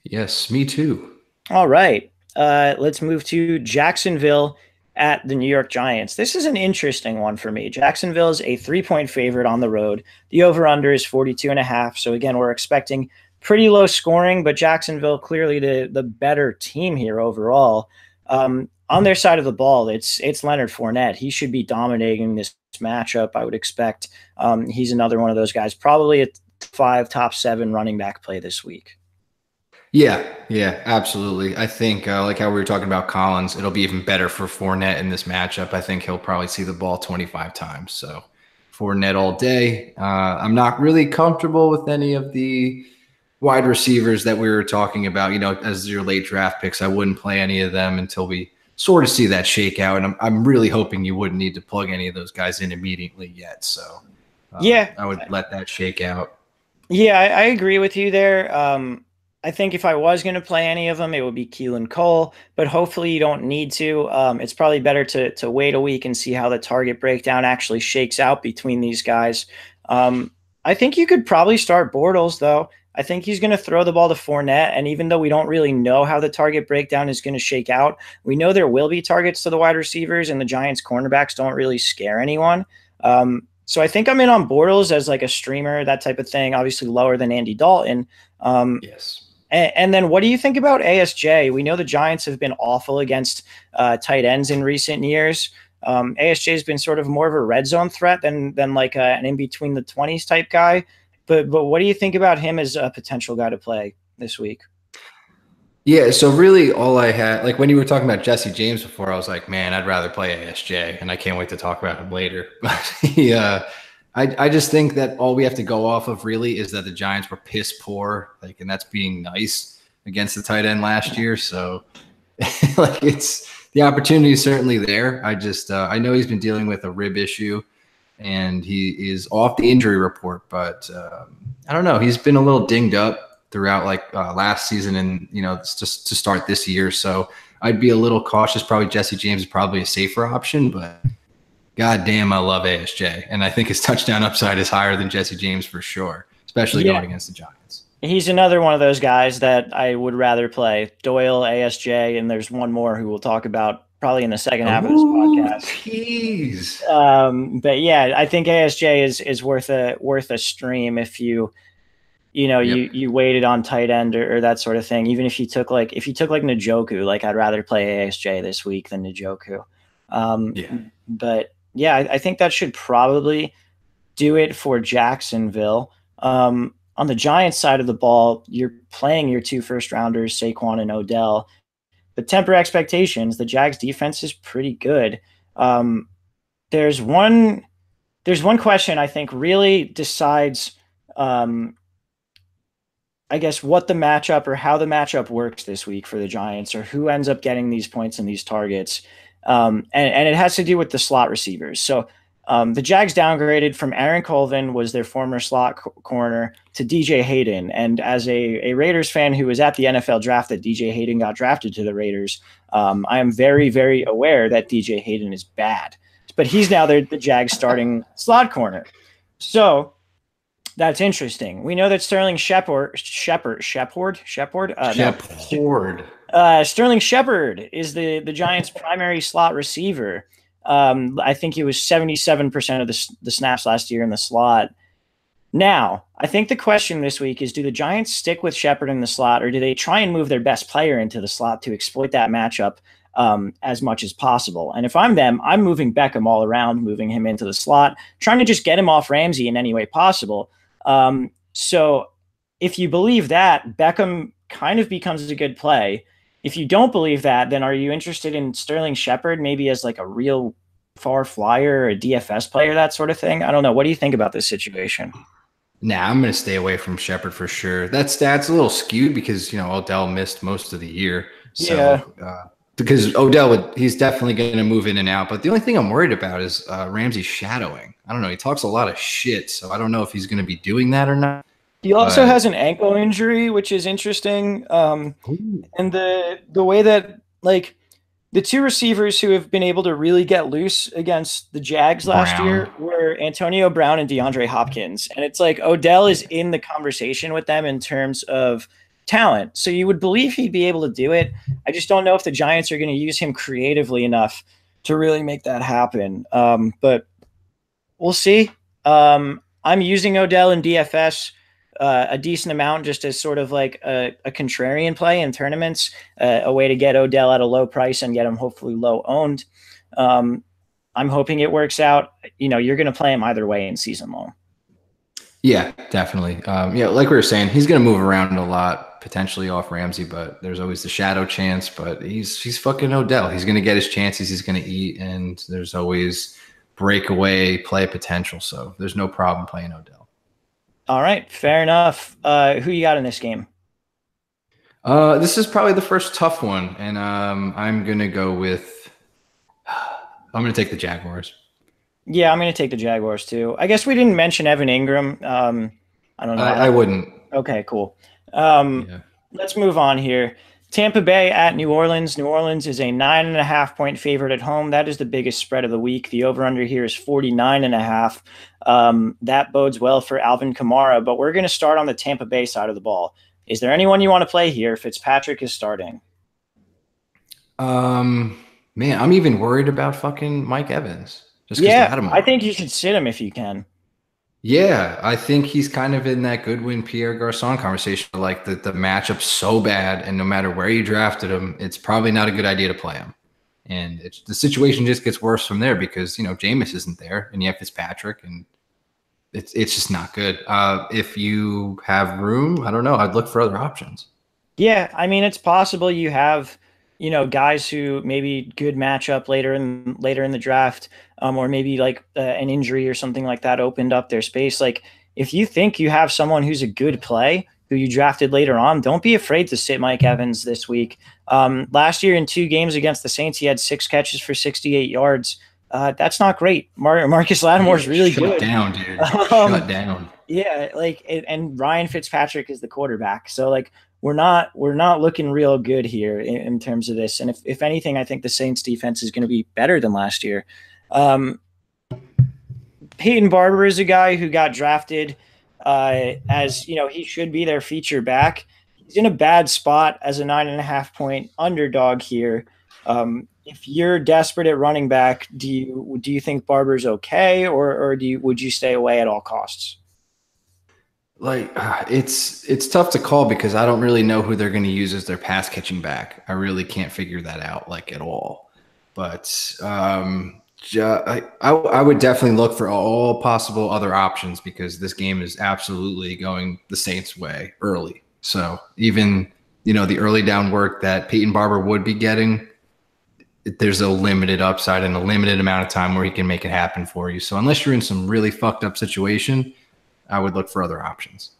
Yes, me too. All right. Let's move to Jacksonville at the New York Giants. This is an interesting one for me. Jacksonville is a 3-point favorite on the road. The over-under is 42.5. So again, we're expecting pretty low scoring, but Jacksonville clearly the better team here overall. On their side of the ball, it's Leonard Fournette. He should be dominating this matchup, I would expect. He's another one of those guys, probably a 5, top 7 running back play this week. Yeah, absolutely. I think like how we were talking about Collins, it'll be even better for Fournette in this matchup. I think he'll probably see the ball 25 times. So Fournette all day. I'm not really comfortable with any of the wide receivers that we were talking about, as your late draft picks. I wouldn't play any of them until we sort of see that shakeout. And I'm really hoping you wouldn't need to plug any of those guys in immediately yet. So I would let that shake out. Yeah, I agree with you there. I think if I was going to play any of them, it would be Keelan Cole, but hopefully you don't need to. It's probably better to wait a week and see how the target breakdown actually shakes out between these guys. I think you could probably start Bortles, though. I think he's going to throw the ball to Fournette, and even though we don't really know how the target breakdown is going to shake out, we know there will be targets to the wide receivers, and the Giants' cornerbacks don't really scare anyone. So I think I'm in on Bortles as like a streamer, that type of thing, obviously lower than Andy Dalton. Yes. And then what do you think about ASJ? We know the Giants have been awful against tight ends in recent years. ASJ has been sort of more of a red zone threat than like an in between the 20s type guy. But what do you think about him as a potential guy to play this week? Yeah, so really all I had, like when you were talking about Jesse James before, I was like, man, I'd rather play ASJ, and I can't wait to talk about him later. But I just think that all we have to go off of really is that the Giants were piss poor, and that's being nice against the tight end last year. So it's the opportunity is certainly there. I know he's been dealing with a rib issue and he is off the injury report, but I don't know. He's been a little dinged up throughout last season and, just to start this year. So I'd be a little cautious. Probably Jesse James is probably a safer option, but God damn, I love ASJ. And I think his touchdown upside is higher than Jesse James for sure, especially going against the Giants. He's another one of those guys that I would rather play. Doyle, ASJ, and there's one more who we'll talk about probably in the second half of this podcast. Jeez. But yeah, I think ASJ is worth a stream if you waited on tight end or that sort of thing. Even if you took Njoku, I'd rather play ASJ this week than Njoku. But yeah, I think that should probably do it for Jacksonville. On the Giants side of the ball, you're playing your 2 first-rounders, Saquon and Odell. But temper expectations, the Jags defense is pretty good. There's one question I think really decides, I guess, what the matchup or how the matchup works this week for the Giants, or who ends up getting these points and these targets. And it has to do with the slot receivers. So the Jags downgraded from Aaron Colvin, was their former slot corner, to DJ Hayden. And as a Raiders fan who was at the NFL draft that DJ Hayden got drafted to the Raiders, I am very, very aware that DJ Hayden is bad. But he's now the Jags starting slot corner. So that's interesting. We know that Sterling Shepard. Sterling Shepard is the Giants' primary slot receiver. I think he was 77% of the snaps last year in the slot. Now, I think the question this week is, do the Giants stick with Shepard in the slot, or do they try and move their best player into the slot to exploit that matchup as much as possible? And if I'm them, I'm moving Beckham all around, moving him into the slot, trying to just get him off Ramsey in any way possible. So if you believe that, Beckham kind of becomes a good play. If you don't believe that, then are you interested in Sterling Shepard maybe as a real far flyer, or a DFS player, that sort of thing? I don't know. What do you think about this situation? Nah, I'm going to stay away from Shepard for sure. That stat's a little skewed because, Odell missed most of the year. So, because Odell he's definitely going to move in and out. But the only thing I'm worried about is Ramsey shadowing. I don't know. He talks a lot of shit, so I don't know if he's going to be doing that or not. He also But has an ankle injury, which is interesting. ooh, And the way that like the two receivers who have been able to really get loose against the Jags last Brown. year were Antonio Brown and DeAndre Hopkins. And it's like Odell is in the conversation with them in terms of talent. So you would believe he'd be able to do it. I just don't know if the Giants are going to use him creatively enough to really make that happen. But we'll see. I'm using Odell in DFS a decent amount just as sort of like a contrarian play in tournaments, a way to get Odell at a low price and get him hopefully low owned. Um, I'm hoping it works out. You know, you're going to play him either way in season long. Yeah, definitely. Yeah, like we were saying, he's going to move around a lot, potentially off Ramsey, but there's always the shadow chance. But he's fucking Odell. He's going to get his chances. He's going to eat, and there's always breakaway play potential. So there's no problem playing Odell. All right, fair enough. Who you got in this game? This is probably the first tough one, and I'm going to go with. I'm going to take the Jaguars. Yeah, I'm going to take the Jaguars too. I guess we didn't mention Evan Ingram. I don't know. I wouldn't. Okay, cool. Um, Yeah. let's move on here. Tampa Bay at New Orleans. New Orleans is a 9.5 point favorite at home. That is the biggest spread of the week. The over under here is 49.5. That bodes well for Alvin Kamara, but we're going to start on the Tampa Bay side of the ball. Is there anyone you want to play here? Fitzpatrick is starting. Man, I'm even worried about fucking Mike Evans just because Yeah, I Lattimore. think you should sit him if you can. Yeah, I think he's kind of in that Goodwin Pierre Garcon conversation. Like the matchup's so bad, and no matter where you drafted him, it's probably not a good idea to play him. And the situation just gets worse from there because Jameis isn't there, and you have Fitzpatrick, and it's just not good. If you have room, I don't know. I'd look for other options. Yeah, I mean it's possible you have, guys who maybe good matchup later in the draft, or maybe like an injury or something like that opened up their space. Like if you think you have someone who's a good play who you drafted later on, don't be afraid to sit Mike Evans this week. Last year in 2 games against the Saints, he had 6 catches for 68 yards. That's not great. Marcus Lattimore is really Shut good. down, dude. Um, Shut down. yeah, like and Ryan Fitzpatrick is the quarterback. So like we're not looking real good here in terms of this. And if anything, I think the Saints defense is going to be better than last year. Um, Peyton Barber is a guy who got drafted as he should be their feature back. He's in a bad spot as a 9.5 point underdog here. If you're desperate at running back, do you think Barber's okay, or would you stay away at all costs? Like it's tough to call because I don't really know who they're going to use as their pass catching back. I really can't figure that out like at all. But I would definitely look for all possible other options because this game is absolutely going the Saints' way early. So even the early down work that Peyton Barber would be getting, there's a limited upside and a limited amount of time where he can make it happen for you. So unless you're in some really fucked up situation, I would look for other options.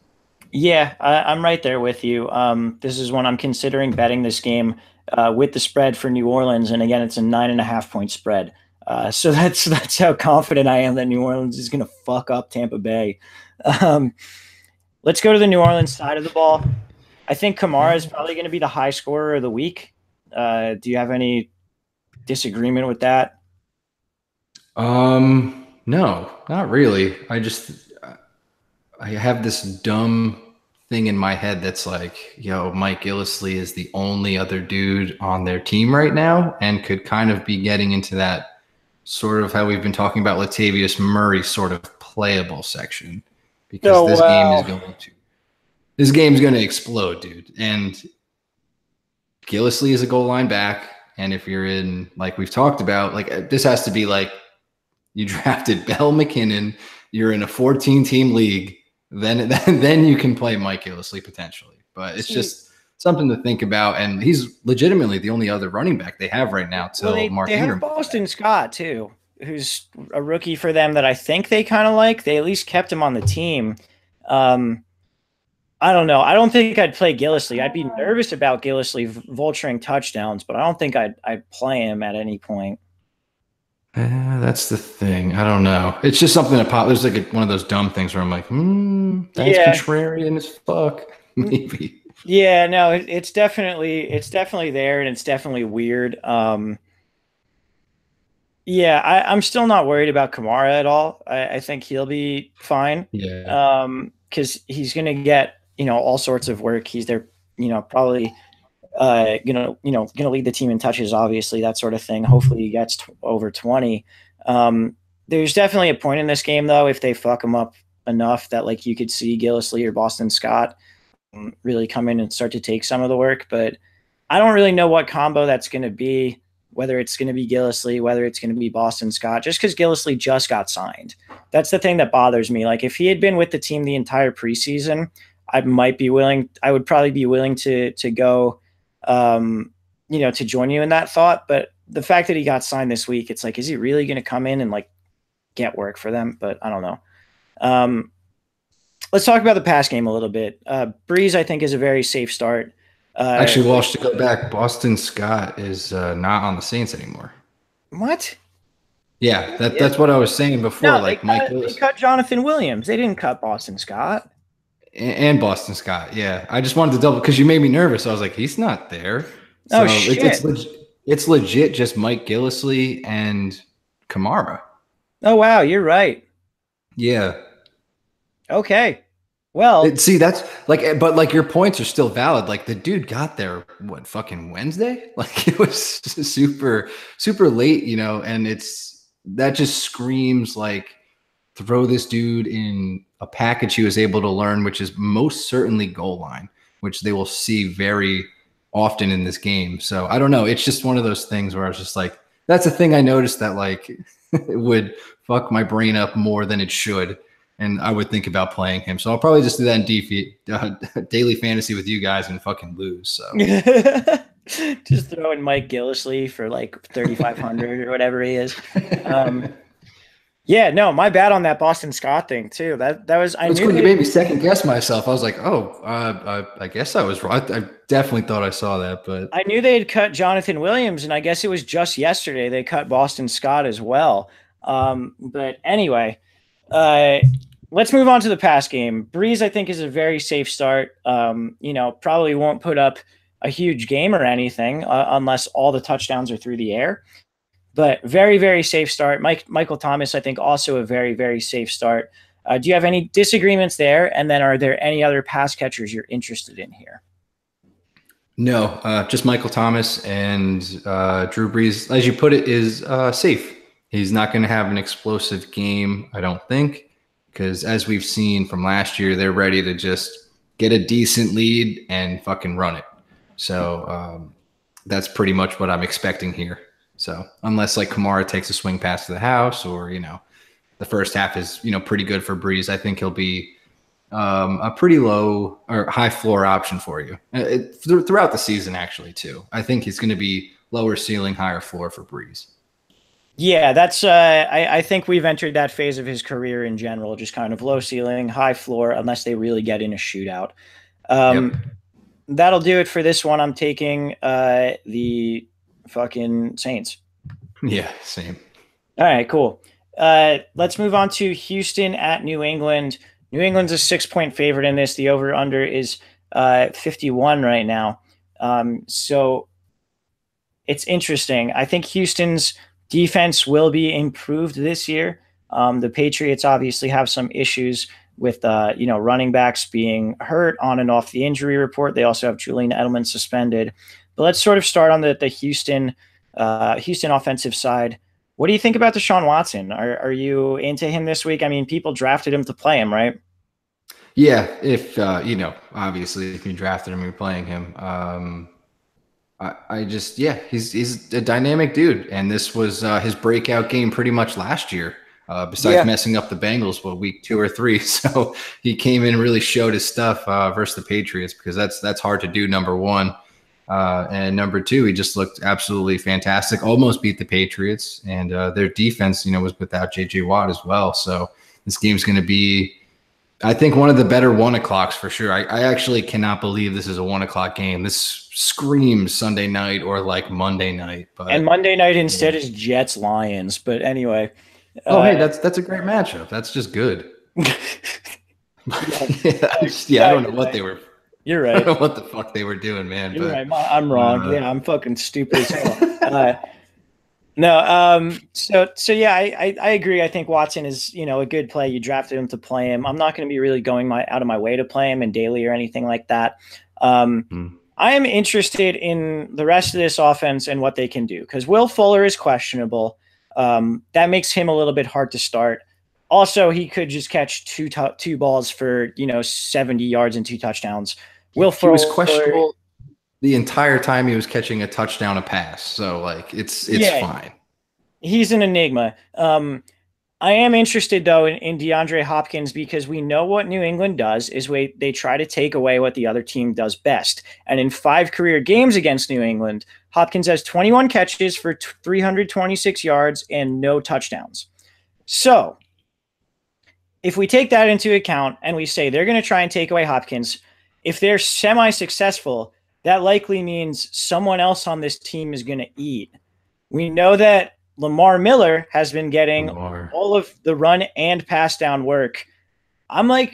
Yeah, I'm right there with you. This is when I'm considering betting this game with the spread for New Orleans, and again, it's a 9.5 point spread. So that's how confident I am that New Orleans is going to fuck up Tampa Bay. Um, let's go to the New Orleans side of the ball. I think Kamara is probably going to be the high scorer of the week. Do you have any disagreement with that? No, not really. I have this dumb thing in my head that's like, Mike Gillisley is the only other dude on their team right now and could kind of be getting into that sort of how we've been talking about Latavius Murray sort of playable section because Oh, wow. this game's going to explode, dude. And Gillisley is a goal line back. And if you're in, like we've talked about, like this has to be like you drafted Bell McKinnon, you're in a 14-team league, then you can play Mike Gillisley potentially. But it's See, just something to think about. And he's legitimately the only other running back they have right now well, till they Mark have Ingram gets Boston back. Scott too, who's a rookie for them that I think they kind of like. They at least kept him on the team. Um, I don't know. I don't think I'd play Gillisley. I'd be nervous about Gillisley vulturing touchdowns, but I don't think I'd play him at any point. That's the thing. I don't know. It's just something that pop. There's like one of those dumb things where I'm like, that's Yeah. contrarian as fuck. Maybe. Yeah, no, it's definitely there and it's definitely weird. Yeah, I'm still not worried about Kamara at all. I think he'll be fine. Yeah. Because he's gonna get, all sorts of work. He's there, probably gonna lead the team in touches, obviously, that sort of thing. Hopefully he gets over 20. There's definitely a point in this game though, if they fuck him up enough that like you could see Gillisley or Boston Scott really come in and start to take some of the work. But I don't really know what combo that's going to be, whether it's going to be Gillisley, whether it's going to be Boston Scott, just because Gillisley just got signed. That's the thing that bothers me. Like if he had been with the team the entire preseason, I would probably be willing to go, to join you in that thought. But the fact that he got signed this week, it's like, is he really going to come in and like get work for them? But I don't know. Let's talk about the pass game a little bit. Breeze, I think, is a very safe start. Actually, Walsh, to go back, Boston Scott is not on the Saints anymore. What? Yeah, that's what I was saying before. No, Like they cut Jonathan Williams. They didn't cut Boston Scott. And Boston Scott. Yeah, I just wanted to double because you made me nervous. I was like, he's not there. So Oh shit! it's legit just Mike Gillisley and Kamara. Oh wow, you're right. Yeah. Okay. Well, See, that's like, but like your points are still valid. Like the dude got there, what, fucking Wednesday? Like it was super, super late, and that just screams like throw this dude in a package he was able to learn, which is most certainly goal line, which they will see very often in this game. So I don't know. It's just one of those things where I was just like, that's a thing I noticed that like it would fuck my brain up more than it should. And I would think about playing him. So I'll probably just do that in daily fantasy with you guys and fucking lose. So just throw in Mike Gillisley for like 3,500 or whatever he is. Yeah, no, my bad on that Boston Scott thing too. That was I it's knew when you made me second guess myself. I was like, I guess I was right. I definitely thought I saw that, but I knew they had cut Jonathan Williams, and I guess it was just yesterday they cut Boston Scott as well. But anyway, let's move on to the pass game. Breeze, I think, is a very safe start. Probably won't put up a huge game or anything unless all the touchdowns are through the air. But very, very safe start. Michael Thomas, I think, also a very, very safe start. Do you have any disagreements there? And then are there any other pass catchers you're interested in here? no, just Michael Thomas and Drew Brees, as you put it, is safe. He's not going to have an explosive game, I don't think, because as we've seen from last year, they're ready to just get a decent lead and fucking run it. So that's pretty much what I'm expecting here. So unless like Kamara takes a swing pass to the house or, the first half is, pretty good for Breeze, I think he'll be a pretty low or high floor option for you throughout the season, actually, too. I think he's going to be lower ceiling, higher floor for Breeze. Yeah, that's. I think we've entered that phase of his career in general, just kind of low ceiling, high floor, unless they really get in a shootout. Yep. That'll do it for this one. I'm taking the fucking Saints. Yeah, same. All right, cool. Let's move on to Houston at New England. New England's a 6-point favorite in this. The over-under is 51 right now. So it's interesting. I think Houston's defense will be improved this year. The Patriots obviously have some issues with running backs being hurt on and off the injury report. They also have Julian Edelman suspended. But let's sort of start on the Houston offensive side. What do you think about Deshaun Watson? Are you into him this week? I mean, people drafted him to play him, right? Yeah, if obviously if you drafted him, you're playing him. He's a dynamic dude, and this was his breakout game pretty much last year. Besides messing up the Bengals for week 2 or 3, so he came in and really showed his stuff versus the Patriots because that's hard to do. Number one, and number two, he just looked absolutely fantastic. Almost beat the Patriots, and their defense, was without J.J. Watt as well. So this game's going to be I think one of the better 1 o'clocks for sure. I actually cannot believe this is a 1 o'clock game. This screams Sunday night or like Monday night. But And Monday night instead is Jets Lions. But anyway. Oh, hey, that's a great matchup. That's just good. Yeah, I don't know what they were. You're right. I don't know what the fuck they were doing, man. You're right. I'm wrong. Yeah, I'm fucking stupid as hell. No. So yeah, I agree. I think Watson is, a good play. You drafted him to play him. I'm not going to be really going out of my way to play him in daily or anything like that. I am interested in the rest of this offense and what they can do because Will Fuller is questionable. That makes him a little bit hard to start. Also, he could just catch two balls for 70 yards and 2 touchdowns. Will Fuller was questionable the entire time he was catching a touchdown, a pass. So like it's fine. He's an enigma. I am interested though in DeAndre Hopkins because we know what New England does is they try to take away what the other team does best. And in 5 career games against New England, Hopkins has 21 catches for 326 yards and no touchdowns. So if we take that into account and we say they're going to try and take away Hopkins, if they're semi-successful, that likely means someone else on this team is going to eat. We know that Lamar Miller has been getting all of the run and pass down work. I'm not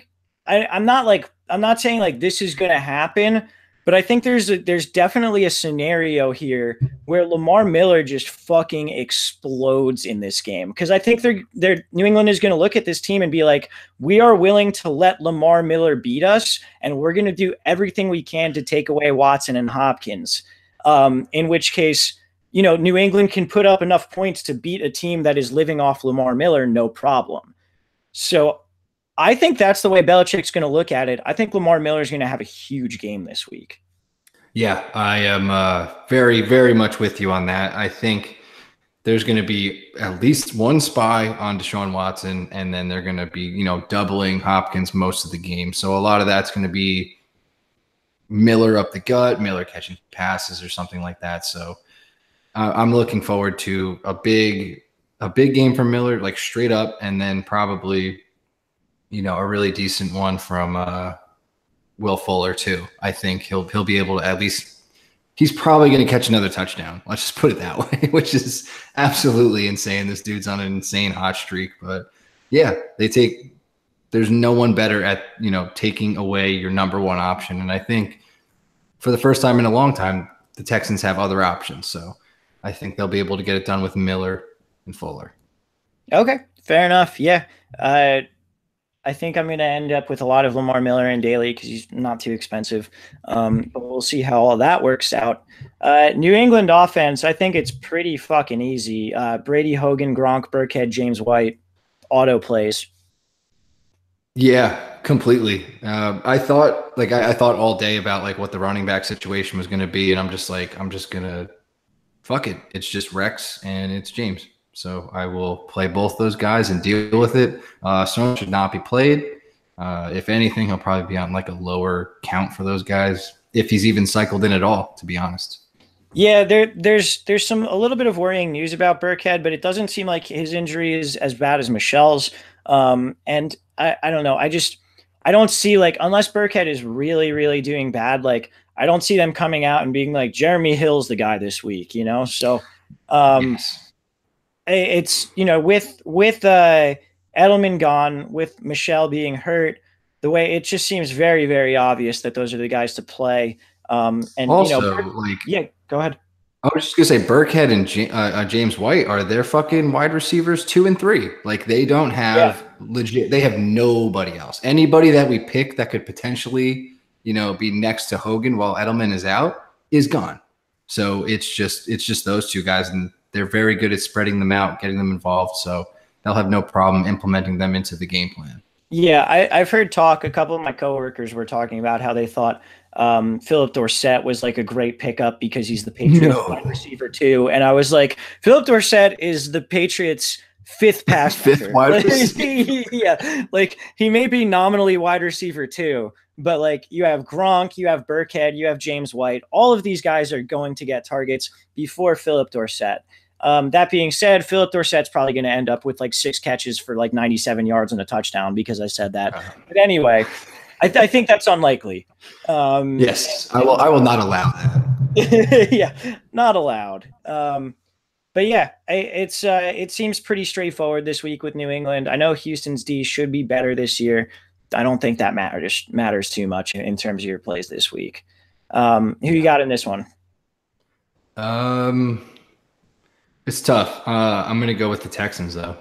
saying like this is going to happen, but I think there's definitely a scenario here where Lamar Miller just fucking explodes in this game. Cause I think New England is going to look at this team and be like, we are willing to let Lamar Miller beat us. And we're going to do everything we can to take away Watson and Hopkins. In which case, New England can put up enough points to beat a team that is living off Lamar Miller, no problem. So I think that's the way Belichick's going to look at it. I think Lamar Miller is going to have a huge game this week. Yeah, I am very, very much with you on that. I think there's going to be at least one spy on Deshaun Watson, and then they're going to be, doubling Hopkins most of the game. So a lot of that's going to be Miller up the gut, Miller catching passes or something like that. So I'm looking forward to a big game from Miller, like straight up, and then probably a really decent one from Will Fuller too. I think he'll be able to at least. He's probably going to catch another touchdown. Let's just put it that way, which is absolutely insane. This dude's on an insane hot streak, but yeah, there's no one better at taking away your number one option, and I think for the first time in a long time, the Texans have other options. So I think they'll be able to get it done with Miller and Fuller. Okay, fair enough. Yeah. I think I'm going to end up with a lot of Lamar Miller in daily because he's not too expensive. But we'll see how all that works out. New England offense, I think it's pretty fucking easy. Brady, Hogan, Gronk, Burkhead, James White, auto plays. Yeah, completely. I thought all day about like what the running back situation was going to be, and I'm just going to fuck it. It's just Rex and it's James. So I will play both those guys and deal with it. Someone should not be played. If anything, he'll probably be on like a lower count for those guys, if he's even cycled in at all, to be honest. Yeah, there's a little bit of worrying news about Burkhead, but it doesn't seem like his injury is as bad as Michelle's. And I don't know. I don't see like, unless Burkhead is really, really doing bad, like I don't see them coming out and being like Jeremy Hill's the guy this week, So yes. It's with Edelman gone, with Michelle being hurt, the way it just seems very, very obvious that those are the guys to play. And also, go ahead. I was just gonna say Burkhead and James White are their fucking wide receivers 2 and 3. Like they don't have legit. They have nobody else. Anybody that we pick that could potentially be next to Hogan while Edelman is out is gone. So it's just those two guys, and they're very good at spreading them out, getting them involved. So they'll have no problem implementing them into the game plan. Yeah, I've heard talk. A couple of my coworkers were talking about how they thought Philip Dorsett was like a great pickup because he's the Patriots wide receiver too. And I was like, Philip Dorsett is the Patriots' fifth wide receiver. Yeah, like he may be nominally wide receiver too, but like you have Gronk, you have Burkhead, you have James White. All of these guys are going to get targets before Philip Dorsett. That being said, Philip Dorsett's probably going to end up with like 6 catches for like 97 yards and a touchdown because I said that. But anyway, I think that's unlikely. Yes, I will not allow that. Yeah, not allowed. But yeah, it seems pretty straightforward this week with New England. I know Houston's D should be better this year. I don't think that matters too much in terms of your plays this week. Who you got in this one? It's tough. I'm gonna go with the Texans though.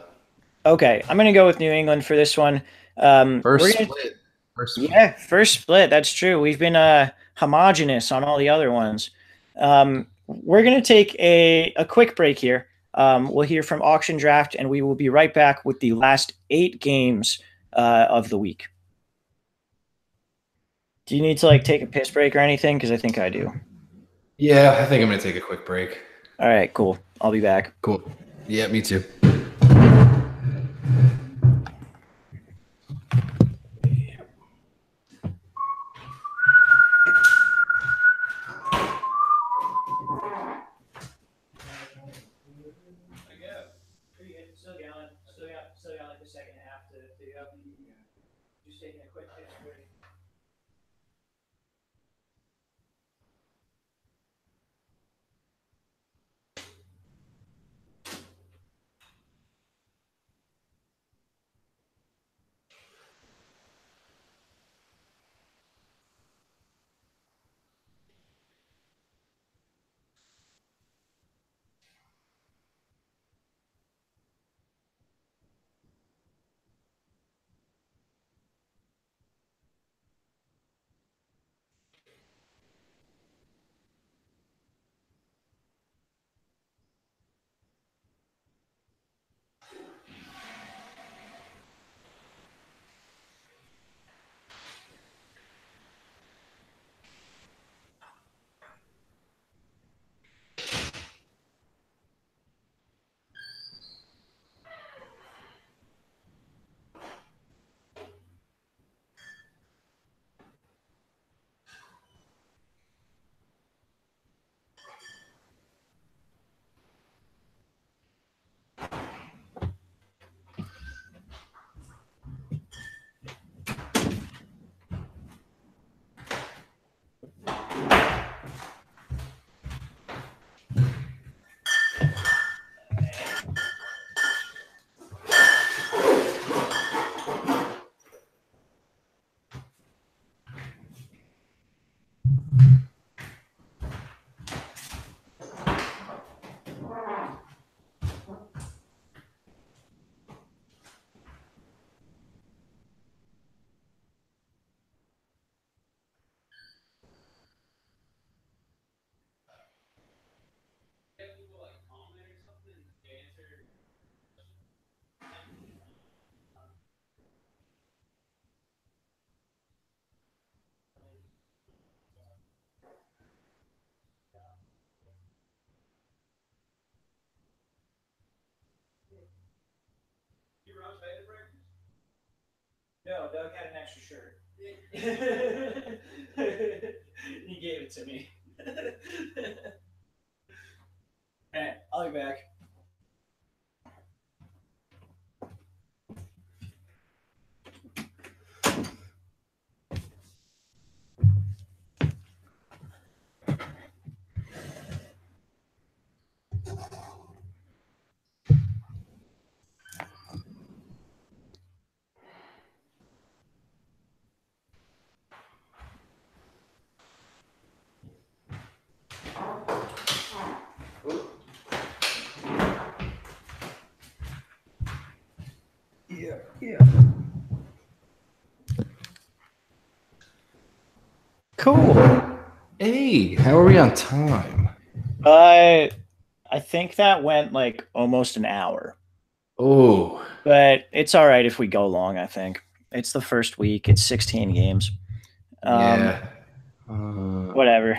Okay, I'm gonna go with New England for this one. First split. Yeah, first split. That's true. We've been homogenous on all the other ones. We're gonna take a quick break here. We'll hear from Auction Draft, and we will be right back with the last 8 games of the week. Do you need to like take a piss break or anything? Because I think I do. Yeah, I think I'm gonna take a quick break. All right, cool. I'll be back. Cool. Yeah, me too. Still got like the second half to go. Just taking a quick piss break. No, Doug had an extra shirt. He gave it to me. All right, I'll be back. Yeah. Cool. Hey, how are we on time? I think that went like almost an hour. Oh, But it's all right if we go long, I think. It's the first week. It's 16 games. yeah. Whatever.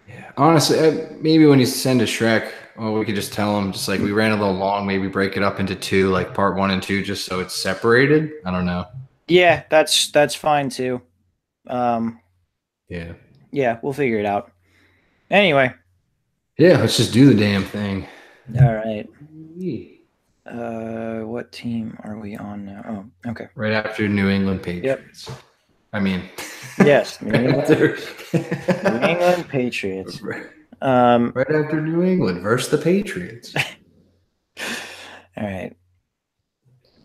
Yeah. Honestly, maybe when you send a Shrek, well, we could just tell him, just like we ran a little long, maybe break it up into 2, like part 1 and 2, just so it's separated. I don't know. Yeah, that's fine too. Yeah. Yeah, we'll figure it out. Anyway. Yeah, let's just do the damn thing. All right. What team are we on now? Oh, okay. Right after New England Yep. Patriots. I mean, Yes, New right England, after, New England Patriots. right after New England versus the Patriots. All right.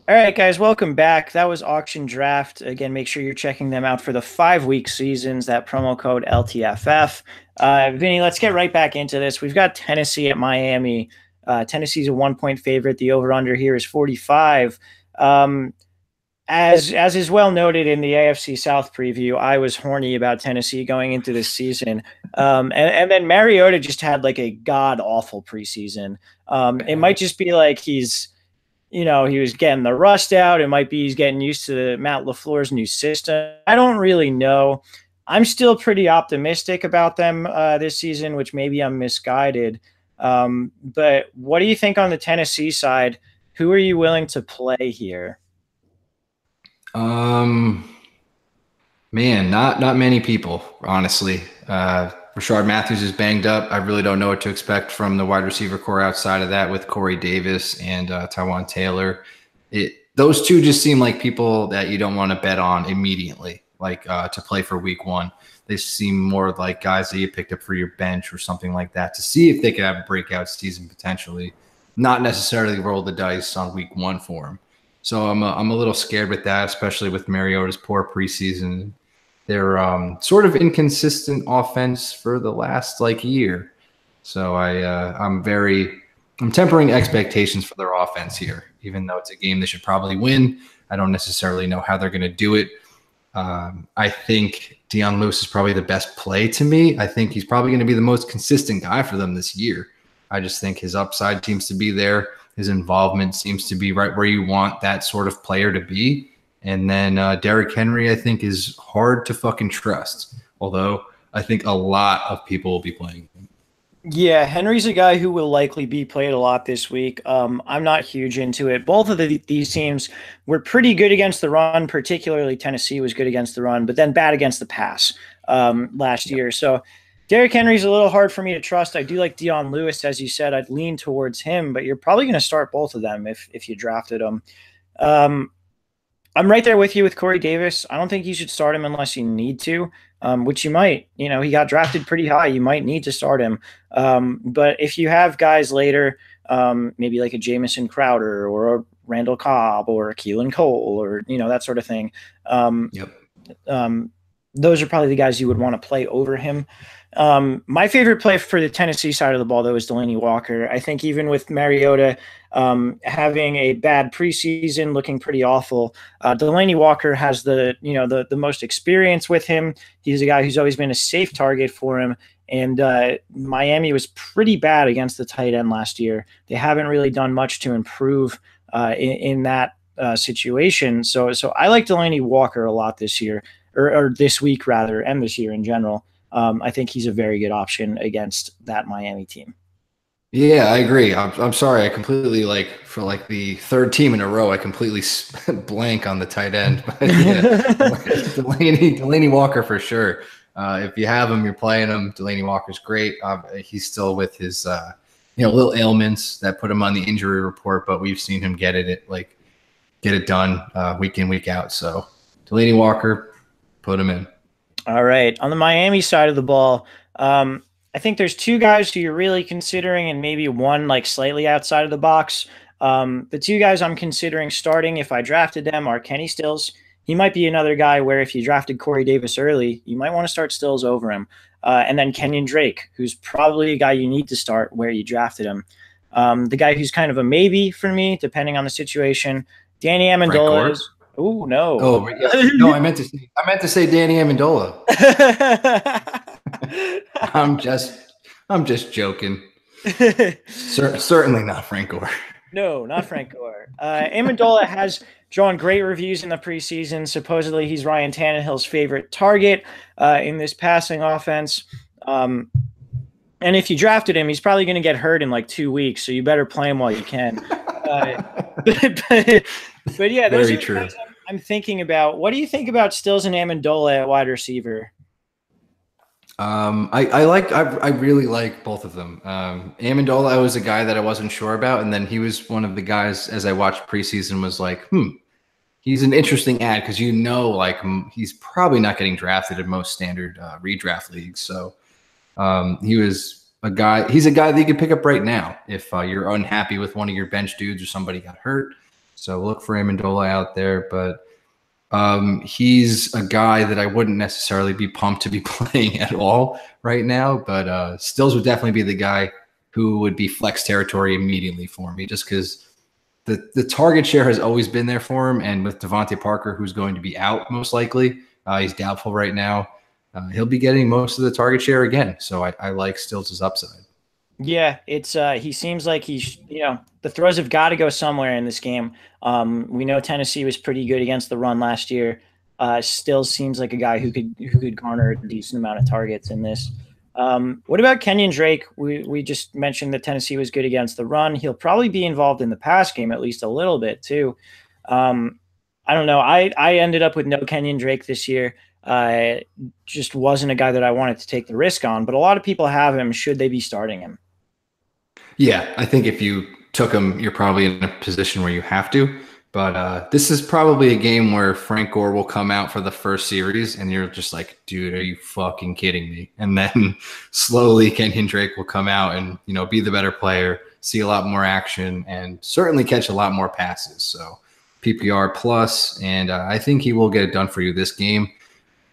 All right, guys, welcome back. That was Auction Draft. Again, make sure you're checking them out for the 5-week seasons, that promo code LTFF. Vinny, let's get right back into this. We've got Tennessee at Miami. Tennessee's a 1-point favorite. The over-under here is 45. As is well noted in the AFC South preview, I was horny about Tennessee going into this season. And then Mariota just had like a god-awful preseason. It might just be like he was getting the rust out. It might be he's getting used to Matt LaFleur's new system. I don't really know. I'm still pretty optimistic about them this season, which maybe I'm misguided. But what do you think on the Tennessee side? Who are you willing to play here? Man, not many people, honestly. Rashard Matthews is banged up. I really don't know what to expect from the wide receiver core outside of that with Corey Davis and Tyrod Taylor. Those two just seem like people that you don't want to bet on immediately, like to play for week one. They seem more like guys that you picked up for your bench or something like that to see if they could have a breakout season potentially, not necessarily roll the dice on week one for them. So I'm a little scared with that, especially with Mariota's poor preseason. They're sort of inconsistent offense for the last year. So I'm tempering expectations for their offense here, even though it's a game they should probably win. I don't necessarily know how they're going to do it. I think Dion Lewis is probably the best play to me. I think he's probably going to be the most consistent guy for them this year. I just think his upside seems to be there. His involvement seems to be right where you want that sort of player to be. And then Derrick Henry, I think, is hard to fucking trust. Although I think a lot of people will be playing him. Yeah, Henry's a guy who will likely be played a lot this week. I'm not huge into it. Both of these teams were pretty good against the run, particularly Tennessee was good against the run, but then bad against the pass last year. So Derrick Henry's a little hard for me to trust. I do like Dion Lewis, as you said. I'd lean towards him, but you're probably going to start both of them if you drafted them. I'm right there with you with Corey Davis. I don't think you should start him unless you need to, which you might. He got drafted pretty high. You might need to start him. But if you have guys later, maybe like a Jamison Crowder or a Randall Cobb or a Keelan Cole or, that sort of thing. Those are probably the guys you would want to play over him. My favorite play for the Tennessee side of the ball, though, is Delanie Walker. I think even with Mariota having a bad preseason, looking pretty awful, Delanie Walker has the most experience with him. He's a guy who's always been a safe target for him. And Miami was pretty bad against the tight end last year. They haven't really done much to improve in that situation. So I like Delanie Walker a lot this year, or this week rather, and this year in general. I think he's a very good option against that Miami team. Yeah, I agree. I'm sorry. I completely for the third team in a row, I completely blank on the tight end. But yeah, Delanie Walker for sure. If you have him, you're playing him. Delanie Walker's great. He's still with his little ailments that put him on the injury report, but we've seen him get it done week in, week out. So Delanie Walker, put him in. All right. On the Miami side of the ball, I think there's two guys who you're really considering and maybe one slightly outside of the box. The two guys I'm considering starting if I drafted them are Kenny Stills. He might be another guy where if you drafted Corey Davis early, you might want to start Stills over him. And then Kenyon Drake, who's probably a guy you need to start where you drafted him. The guy who's kind of a maybe for me, depending on the situation, Danny Amendola is. Oh no! Oh no! I meant to say Danny Amendola. I'm just joking. Certainly not Frank Gore. No, not Frank Gore. Amendola has drawn great reviews in the preseason. Supposedly, he's Ryan Tannehill's favorite target in this passing offense. And if you drafted him, he's probably going to get hurt in 2 weeks. So you better play him while you can. But yeah, those are true. I'm thinking about. What do you think about Stills and Amendola at wide receiver? I really like both of them. Amendola was a guy that I wasn't sure about, and then he was one of the guys as I watched preseason was like, he's an interesting ad because like he's probably not getting drafted in most standard redraft leagues. So he was a guy. He's a guy that you could pick up right now if you're unhappy with one of your bench dudes or somebody got hurt. So look for Amendola out there, but. He's a guy that I wouldn't necessarily be pumped to be playing at all right now, but Stills would definitely be the guy who would be flex territory immediately for me, just because the target share has always been there for him. And with Devontae Parker, who's going to be out most likely, he's doubtful right now. He'll be getting most of the target share again. So I like Stills' upside. Yeah, it's he seems like he's the throws have got to go somewhere in this game. We know Tennessee was pretty good against the run last year. Still seems like a guy who could garner a decent amount of targets in this. What about Kenyon Drake? We just mentioned that Tennessee was good against the run. He'll probably be involved in the pass game at least a little bit too. I don't know. I ended up with no Kenyon Drake this year. Just wasn't a guy that I wanted to take the risk on, but a lot of people have him. Should they be starting him? Yeah, I think if you took him, you're probably in a position where you have to. But this is probably a game where Frank Gore will come out for the first series, and you're just like, dude, are you fucking kidding me? And then slowly Kenyon Drake will come out and be the better player, see a lot more action, and certainly catch a lot more passes. So PPR plus, and I think he will get it done for you this game.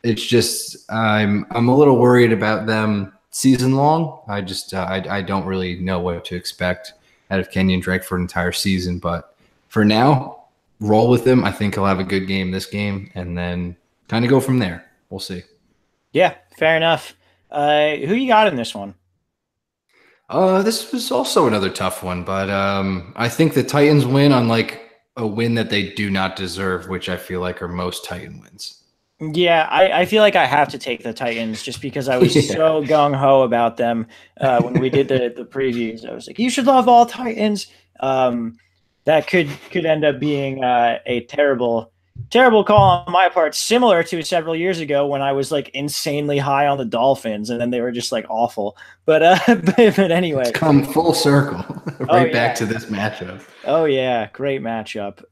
It's just I'm a little worried about them season long. I just I don't really know what to expect out of Kenyon Drake for an entire season, but for now, roll with him. I think he'll have a good game this game, and then kind of go from there. We'll see. Yeah, fair enough. Who you got in this one? This was also another tough one, but I think the Titans win on like a win that they do not deserve, which I feel like are most Titan wins. Yeah, I feel like I have to take the Titans just because I was so gung-ho about them when we did the previews. I was like, you should love all Titans. That could end up being a terrible call on my part, similar to several years ago when I was like insanely high on the Dolphins and then they were just like awful. But anyway. It's come full circle back to this matchup. Oh yeah, great matchup.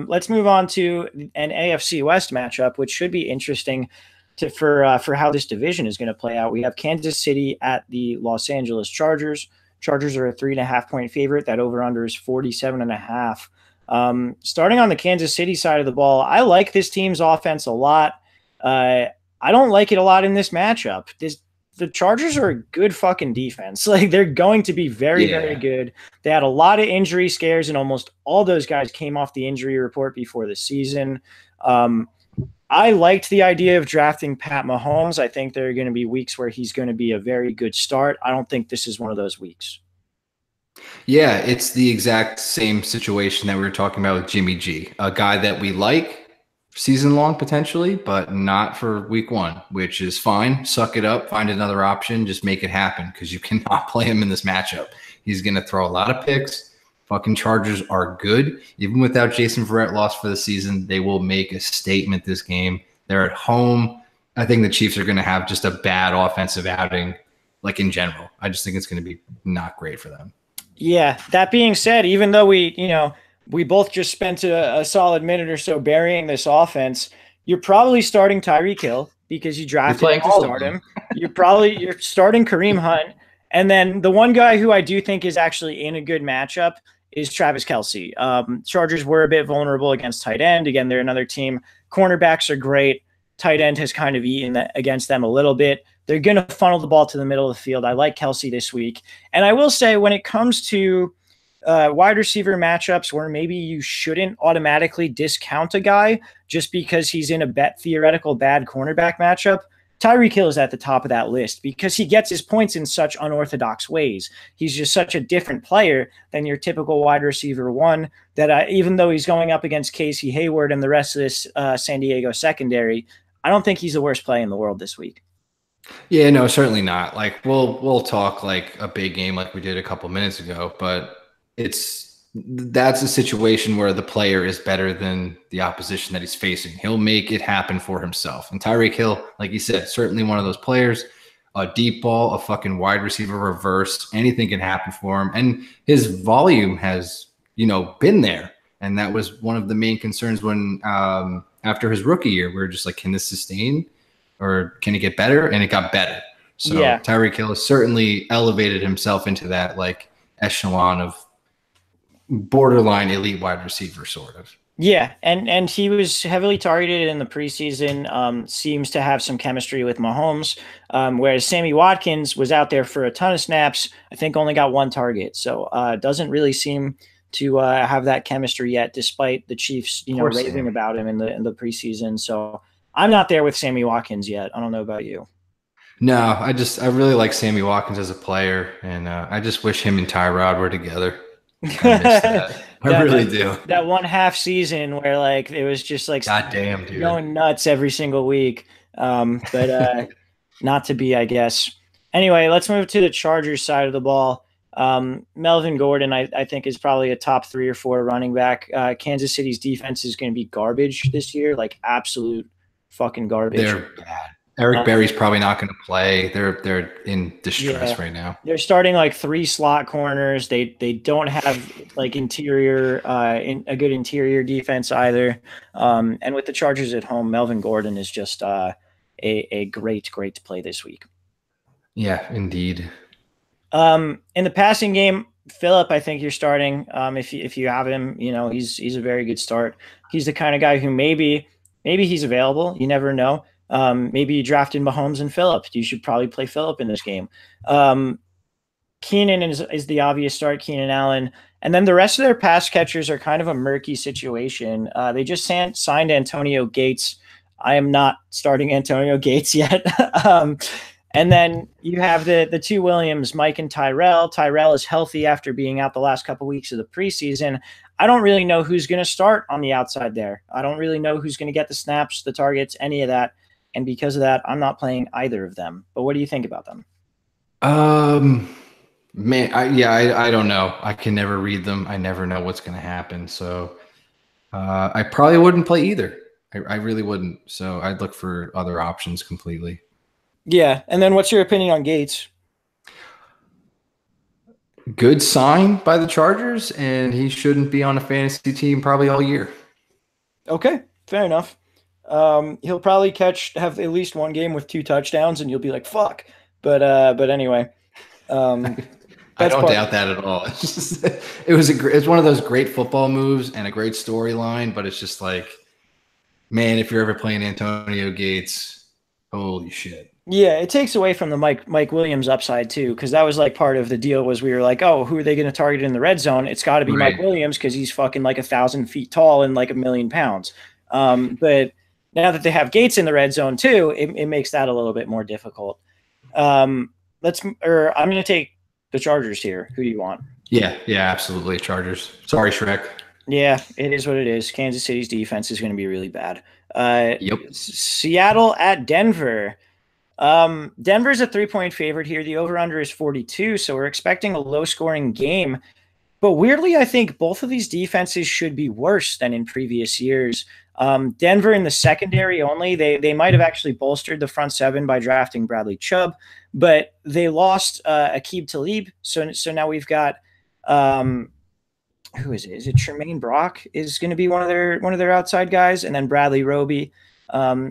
Let's move on to an AFC West matchup, which should be interesting for how this division is going to play out. We have Kansas City at the Los Angeles Chargers. Chargers are a 3.5-point favorite. That over-under is 47.5. Starting on the Kansas City side of the ball, I like this team's offense a lot. I don't like it a lot in this matchup. The Chargers are a good fucking defense. Like they're going to be very, very good. They had a lot of injury scares, and almost all those guys came off the injury report before the season. I liked the idea of drafting Pat Mahomes. I think there are going to be weeks where he's going to be a very good start. I don't think this is one of those weeks. Yeah, it's the exact same situation that we were talking about with Jimmy G, a guy that we like season long potentially, but not for week one, which is fine. Suck it up, find another option, just make it happen because you cannot play him in this matchup. He's going to throw a lot of picks. Fucking Chargers are good. Even without Jason Verrett lost for the season, they will make a statement this game. They're at home. I think the Chiefs are going to have just a bad offensive outing, like in general. I just think it's going to be not great for them. Yeah. That being said, even though we both just spent a solid minute or so burying this offense, you're probably starting Tyreek Hill because you drafted him to start him. You're starting Kareem Hunt. And then the one guy who I do think is actually in a good matchup is Travis Kelce. Chargers were a bit vulnerable against tight end. Again, they're another team. Cornerbacks are great. Tight end has kind of eaten against them a little bit. They're going to funnel the ball to the middle of the field. I like Kelce this week. And I will say when it comes to wide receiver matchups where maybe you shouldn't automatically discount a guy just because he's in a theoretical bad cornerback matchup, Tyreek Hill is at the top of that list because he gets his points in such unorthodox ways. He's just such a different player than your typical wide receiver one that even though he's going up against Casey Hayward and the rest of this San Diego secondary, I don't think he's the worst play in the world this week. Yeah, no, certainly not. Like we'll talk like a big game like we did a couple minutes ago, but that's a situation where the player is better than the opposition that he's facing. He'll make it happen for himself. And Tyreek Hill, like you said, certainly one of those players. a deep ball, a fucking wide receiver reverse, anything can happen for him. And his volume has, been there. And that was one of the main concerns when after his rookie year, we were just like, can this sustain or can it get better? And it got better. So Yeah. Tyreek Hill has certainly elevated himself into that like echelon of borderline elite wide receiver, sort of. Yeah, and he was heavily targeted in the preseason. Seems to have some chemistry with Mahomes. Whereas Sammy Watkins was out there for a ton of snaps. I think only got one target, so doesn't really seem to have that chemistry yet, despite the Chiefs, raving about him in the preseason. So I'm not there with Sammy Watkins yet. I don't know about you. No, I really like Sammy Watkins as a player, and I just wish him and Tyrod were together. I miss that. I really do. That one half season where like it was just like goddamn dude going nuts every single week. But not to be, I guess. Anyway, let's move to the Chargers side of the ball. Melvin Gordon, I think, is probably a top 3 or 4 running back. Kansas City's defense is going to be garbage this year, like absolute fucking garbage. They're bad. Eric Berry's probably not going to play. They're in distress right now. They're starting like 3 slot corners. They don't have like interior a good interior defense either. And with the Chargers at home, Melvin Gordon is just a great play this week. Yeah, indeed. In the passing game, Phillip, I think you're starting. If you have him, he's a very good start. He's the kind of guy who maybe he's available. You never know. Maybe you drafted Mahomes and Phillip. You should probably play Phillip in this game. Keenan is the obvious start, Keenan Allen. And then the rest of their pass catchers are kind of a murky situation. They just signed Antonio Gates. I am not starting Antonio Gates yet. And then you have the 2 Williams, Mike and Tyrell. Tyrell is healthy after being out the last couple of weeks of the preseason. I don't really know who's going to start on the outside there. I don't really know who's going to get the snaps, the targets, any of that. And because of that, I'm not playing either of them. But what do you think about them? Man, I don't know. I can never read them. I never know what's going to happen. So I probably wouldn't play either. I really wouldn't. So I'd look for other options completely. Yeah. And then what's your opinion on Gates? Good sign by the Chargers, and he shouldn't be on a fantasy team probably all year. Okay, fair enough. He'll probably have at least one game with 2 touchdowns, and you'll be like, "Fuck." But anyway, I don't doubt that at all. It's one of those great football moves and a great storyline, but it's just like, man, if you're ever playing Antonio Gates, holy shit. Yeah, it takes away from the Mike Williams upside too, because that was like part of the deal. Was we were like, oh, who are they going to target in the red zone? It's got to be Mike Williams because he's fucking like 1,000 feet tall and like 1,000,000 pounds. But now that they have Gates in the red zone too, it makes that a little bit more difficult. I'm going to take the Chargers here. Who do you want? Yeah, absolutely. Chargers. Sorry, Shrek. Yeah, it is what it is. Kansas City's defense is going to be really bad. Yep. Seattle at Denver. Denver's a 3-point favorite here. The over-under is 42, so we're expecting a low-scoring game. But weirdly, I think both of these defenses should be worse than in previous years. Denver in the secondary only, they might have actually bolstered the front 7 by drafting Bradley Chubb, but they lost Aqib Talib. So now we've got who is it? Is it Tremaine Brock is going to be one of their outside guys, and then Bradley Roby.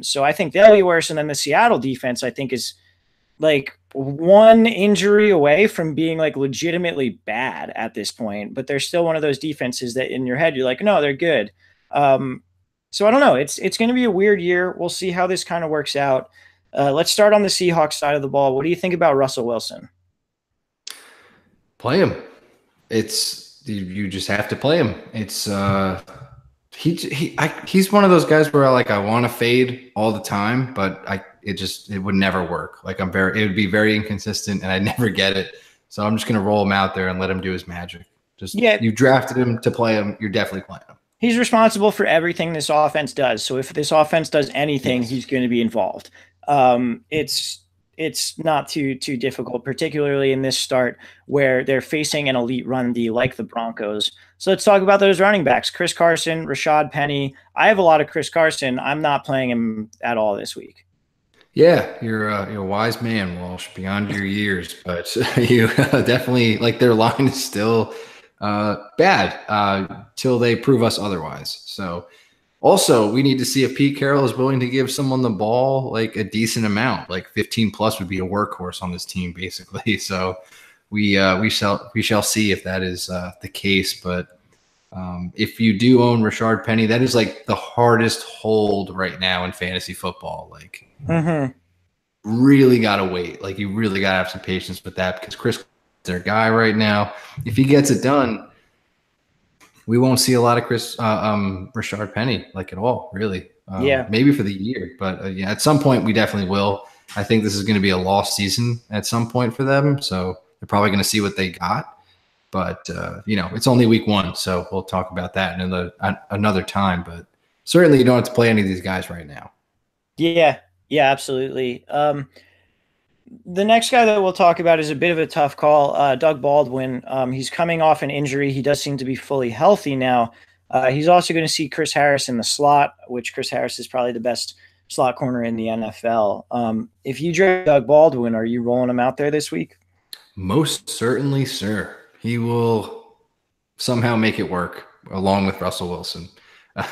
So I think they'll be worse. And then the Seattle defense, I think, is like one injury away from being like legitimately bad at this point, but they're still one of those defenses that in your head, you're like, no, they're good. So I don't know. It's going to be a weird year. We'll see how this kind of works out. Let's start on the Seahawks side of the ball. What do you think about Russell Wilson? Play him. You just have to play him. It's he's one of those guys where I want to fade all the time, but it would never work. Like it would be very inconsistent and I'd never get it. So I'm just going to roll him out there and let him do his magic. You drafted him to play him. You're definitely playing him. He's responsible for everything this offense does. So if this offense does anything, he's going to be involved. It's not too difficult, particularly in this start where they're facing an elite run D like the Broncos. So let's talk about those running backs. Chris Carson, Rashad Penny. I have a lot of Chris Carson. I'm not playing him at all this week. Yeah, you're a wise man, Walsh, beyond your years. But you definitely like their line is still bad till they prove us otherwise. So also, we need to see if Pete Carroll is willing to give someone the ball like a decent amount. Like 15 plus would be a workhorse on this team, basically. So we shall see if that is the case. But if you do own Rashard Penny, that is like the hardest hold right now in fantasy football. Like, really got to wait. Like, you really got to have some patience with that because Chris is their guy right now. If he gets it done, we won't see a lot of Rashard Penny like at all, really. Yeah. Maybe for the year, but yeah, at some point we definitely will. I think this is going to be a lost season at some point for them, so they're probably going to see what they got. But it's only week 1, so we'll talk about that in another time. But certainly, you don't have to play any of these guys right now. Yeah. Yeah, absolutely. The next guy that we'll talk about is a bit of a tough call. Doug Baldwin. He's coming off an injury. He does seem to be fully healthy now. He's also going to see Chris Harris in the slot, which Chris Harris is probably the best slot corner in the NFL. If you draft Doug Baldwin, are you rolling him out there this week? Most certainly, sir. He will somehow make it work along with Russell Wilson.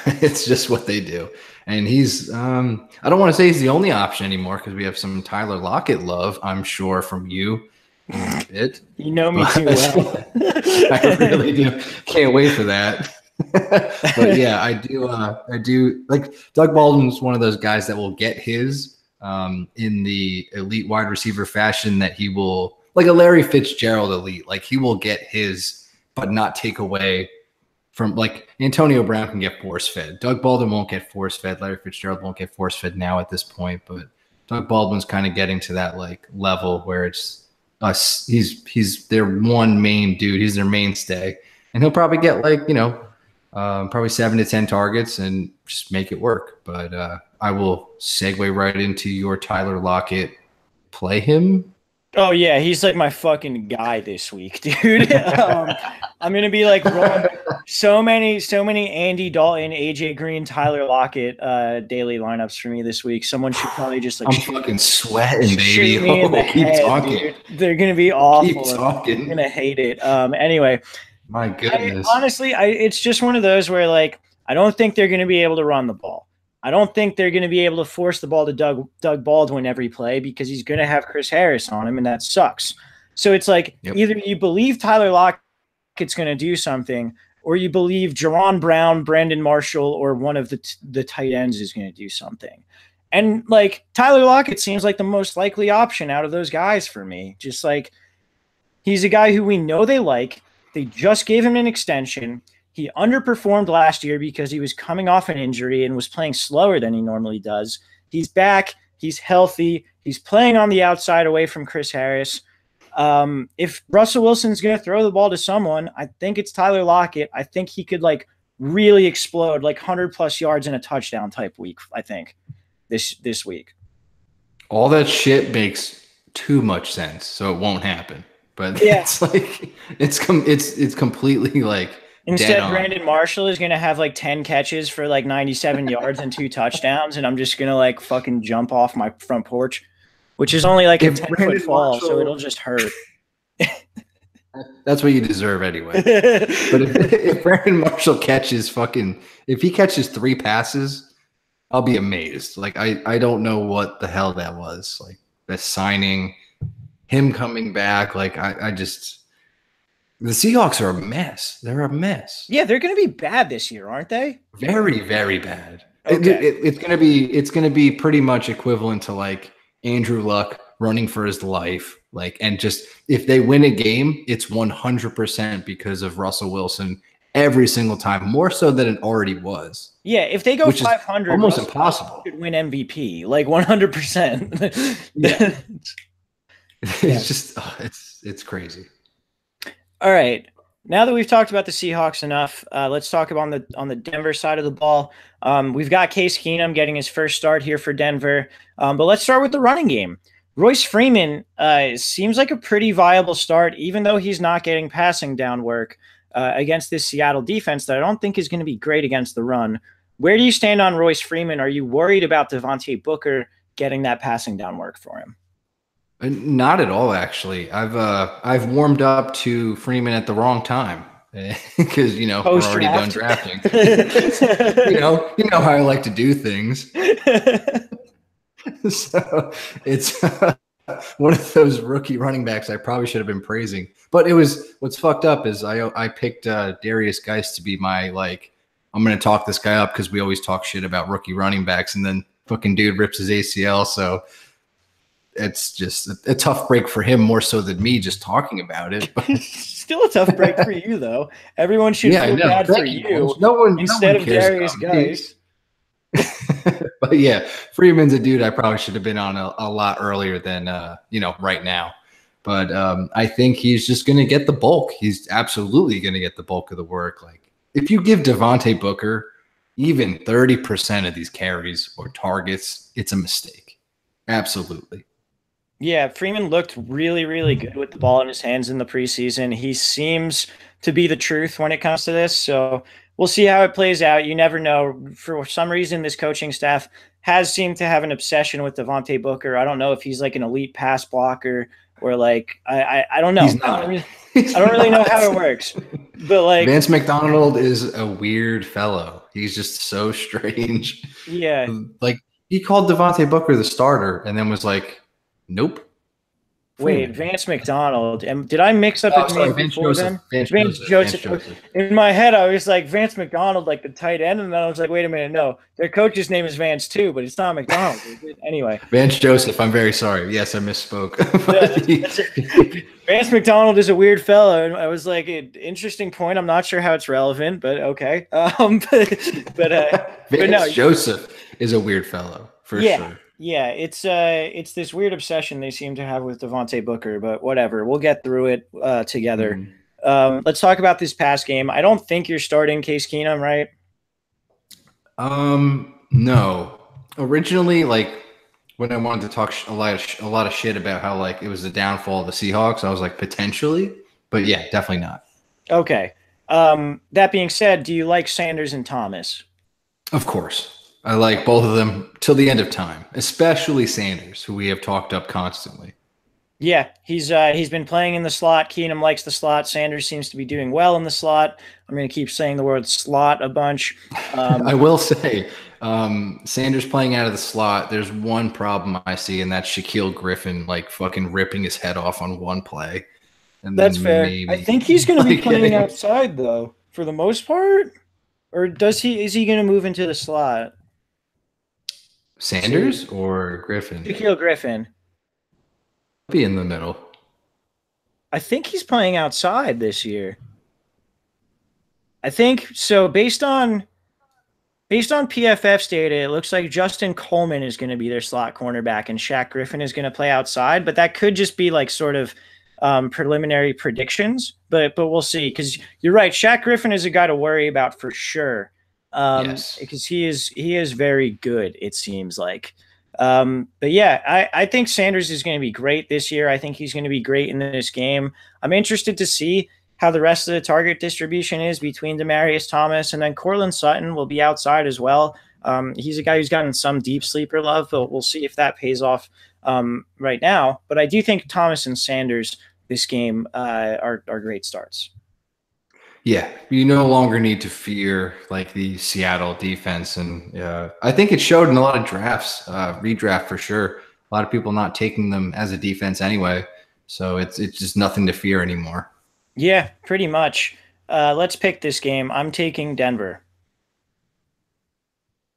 It's just what they do. And he's, I don't want to say he's the only option anymore because we have some Tyler Lockett love, I'm sure, from you in a bit. You know me too well. I really do. Can't wait for that. But yeah, I do like Doug Baldwin's one of those guys that will get his in the elite wide receiver fashion that he will, like a Larry Fitzgerald elite, like he will get his, but not take away from, like, Antonio Brown can get force fed. Doug Baldwin won't get force fed. Larry Fitzgerald won't get force fed now at this point, but Doug Baldwin's kind of getting to that like level where it's us. He's their one main dude. He's their mainstay, and he'll probably get like, probably 7 to 10 targets and just make it work. But I will segue right into your Tyler Lockett. Play him. Oh yeah, he's like my fucking guy this week, dude. I'm gonna be like rolling so many Andy Dalton, AJ Green, Tyler Lockett daily lineups for me this week. Someone should probably just like I'm fucking sweating, baby. Keep talking. Dude. They're gonna be awful. Keep talking. I'm gonna hate it. Anyway, my goodness. Honestly, it's just one of those where like I don't think they're gonna be able to run the ball. I don't think they're going to be able to force the ball to Doug Baldwin every play because he's going to have Chris Harris on him, and that sucks. So it's like either you believe Tyler Lockett's going to do something, or you believe Jaron Brown, Brandon Marshall, or one of the tight ends is going to do something. And like Tyler Lockett seems like the most likely option out of those guys for me. Just like he's a guy who we know they like. They just gave him an extension. He underperformed last year because he was coming off an injury and was playing slower than he normally does. He's back. He's healthy. He's playing on the outside away from Chris Harris. If Russell Wilson's going to throw the ball to someone, I think it's Tyler Lockett. I think he could like really explode, like 100+ yards and a touchdown type week, I think, this week. All that shit makes too much sense, so it won't happen. But yeah. It's like it's completely like instead, Brandon Marshall is going to have like 10 catches for like 97 yards and 2 touchdowns, and I'm just going to like fucking jump off my front porch, which is only like a 10-foot fall, so it'll just hurt. That's what you deserve anyway. But if Brandon Marshall if he catches 3 passes, I'll be amazed. Like I don't know what the hell that was. Like the signing, him coming back, like the Seahawks are a mess. They're a mess. Yeah, they're going to be bad this year, aren't they? Very, very bad. Okay. It's going to be pretty much equivalent to like Andrew Luck running for his life. Like, and just if they win a game, it's 100% because of Russell Wilson every single time, more so than it already was. Yeah, if they go 500, almost impossible. Could win MVP like 100%. Yeah. It's just it's crazy. All right. Now that we've talked about the Seahawks enough, let's talk about on the Denver side of the ball. We've got Case Keenum getting his first start here for Denver. But let's start with the running game. Royce Freeman seems like a pretty viable start, even though he's not getting passing down work against this Seattle defense that I don't think is going to be great against the run. Where do you stand on Royce Freeman? Are you worried about Devontae Booker getting that passing down work for him? Not at all, actually. I've warmed up to Freeman at the wrong time because we're already done drafting. you know how I like to do things. So it's one of those rookie running backs I probably should have been praising. But what's fucked up is I picked Darius Geis to be my I'm going to talk this guy up because we always talk shit about rookie running backs, and then fucking dude rips his ACL. So it's just a tough break for him more so than me just talking about it. But still a tough break for you, though. Everyone should feel bad for you. No one instead of Darius Geis. But yeah, Freeman's a dude I probably should have been on a lot earlier than right now. But I think he's just going to get the bulk. He's absolutely going to get the bulk of the work. Like if you give Devontae Booker even 30% of these carries or targets, it's a mistake. Absolutely. Yeah, Freeman looked really, really good with the ball in his hands in the preseason. He seems to be the truth when it comes to this. So we'll see how it plays out. You never know. For some reason, this coaching staff has seemed to have an obsession with Devontae Booker. I don't know if he's like an elite pass blocker or I don't know. He's not. I don't really know how it works. But Vance McDonald is a weird fellow. He's just so strange. Yeah. He called Devontae Booker the starter and then was like, nope. Wait, Vance McDonald. And did I mix up his name before then? Vance Joseph. In my head, I was like Vance McDonald, like the tight end, and then I was like, wait a minute, no, their coach's name is Vance too, but it's not McDonald. Anyway, Vance Joseph. I'm very sorry. Yes, I misspoke. Vance McDonald is a weird fellow, and I was like, interesting point. I'm not sure how it's relevant, but okay. But no, Joseph is a weird fellow for sure. Yeah, it's this weird obsession they seem to have with Devontae Booker, but whatever. We'll get through it together. Let's talk about this past game. I don't think you're starting Case Keenum, right? No. Originally, when I wanted to talk a lot of shit about how it was the downfall of the Seahawks, I was like potentially, but yeah, definitely not. Okay. That being said, do you like Sanders and Thomas? Of course. I like both of them till the end of time, especially Sanders, who we have talked up constantly. Yeah, he's been playing in the slot. Keenum likes the slot. Sanders seems to be doing well in the slot. I'm going to keep saying the word slot a bunch. I will say, Sanders playing out of the slot, there's one problem I see, and that's Shaquille Griffin fucking ripping his head off on one play. And that's fair. I think he's going to be playing outside, though, for the most part. Or is he going to move into the slot? Sanders or Griffin? Shaquille Griffin. Be in the middle. I think he's playing outside this year. I think so. Based on PFF's data, it looks like Justin Coleman is going to be their slot cornerback, and Shaq Griffin is going to play outside. But that could just be sort of preliminary predictions. But we'll see, because you're right. Shaq Griffin is a guy to worry about for sure. Yes. Because he is very good, it seems like. But yeah, I think Sanders is going to be great this year. I think he's going to be great in this game. I'm interested to see how the rest of the target distribution is between Demaryius Thomas, and then Courtland Sutton will be outside as well. He's a guy who's gotten some deep sleeper love, but we'll see if that pays off right now. But I do think Thomas and Sanders this game are great starts. Yeah, you no longer need to fear the Seattle defense, and I think it showed in a lot of drafts, redraft for sure. A lot of people not taking them as a defense anyway, so it's just nothing to fear anymore. Yeah, pretty much. Let's pick this game. I'm taking Denver.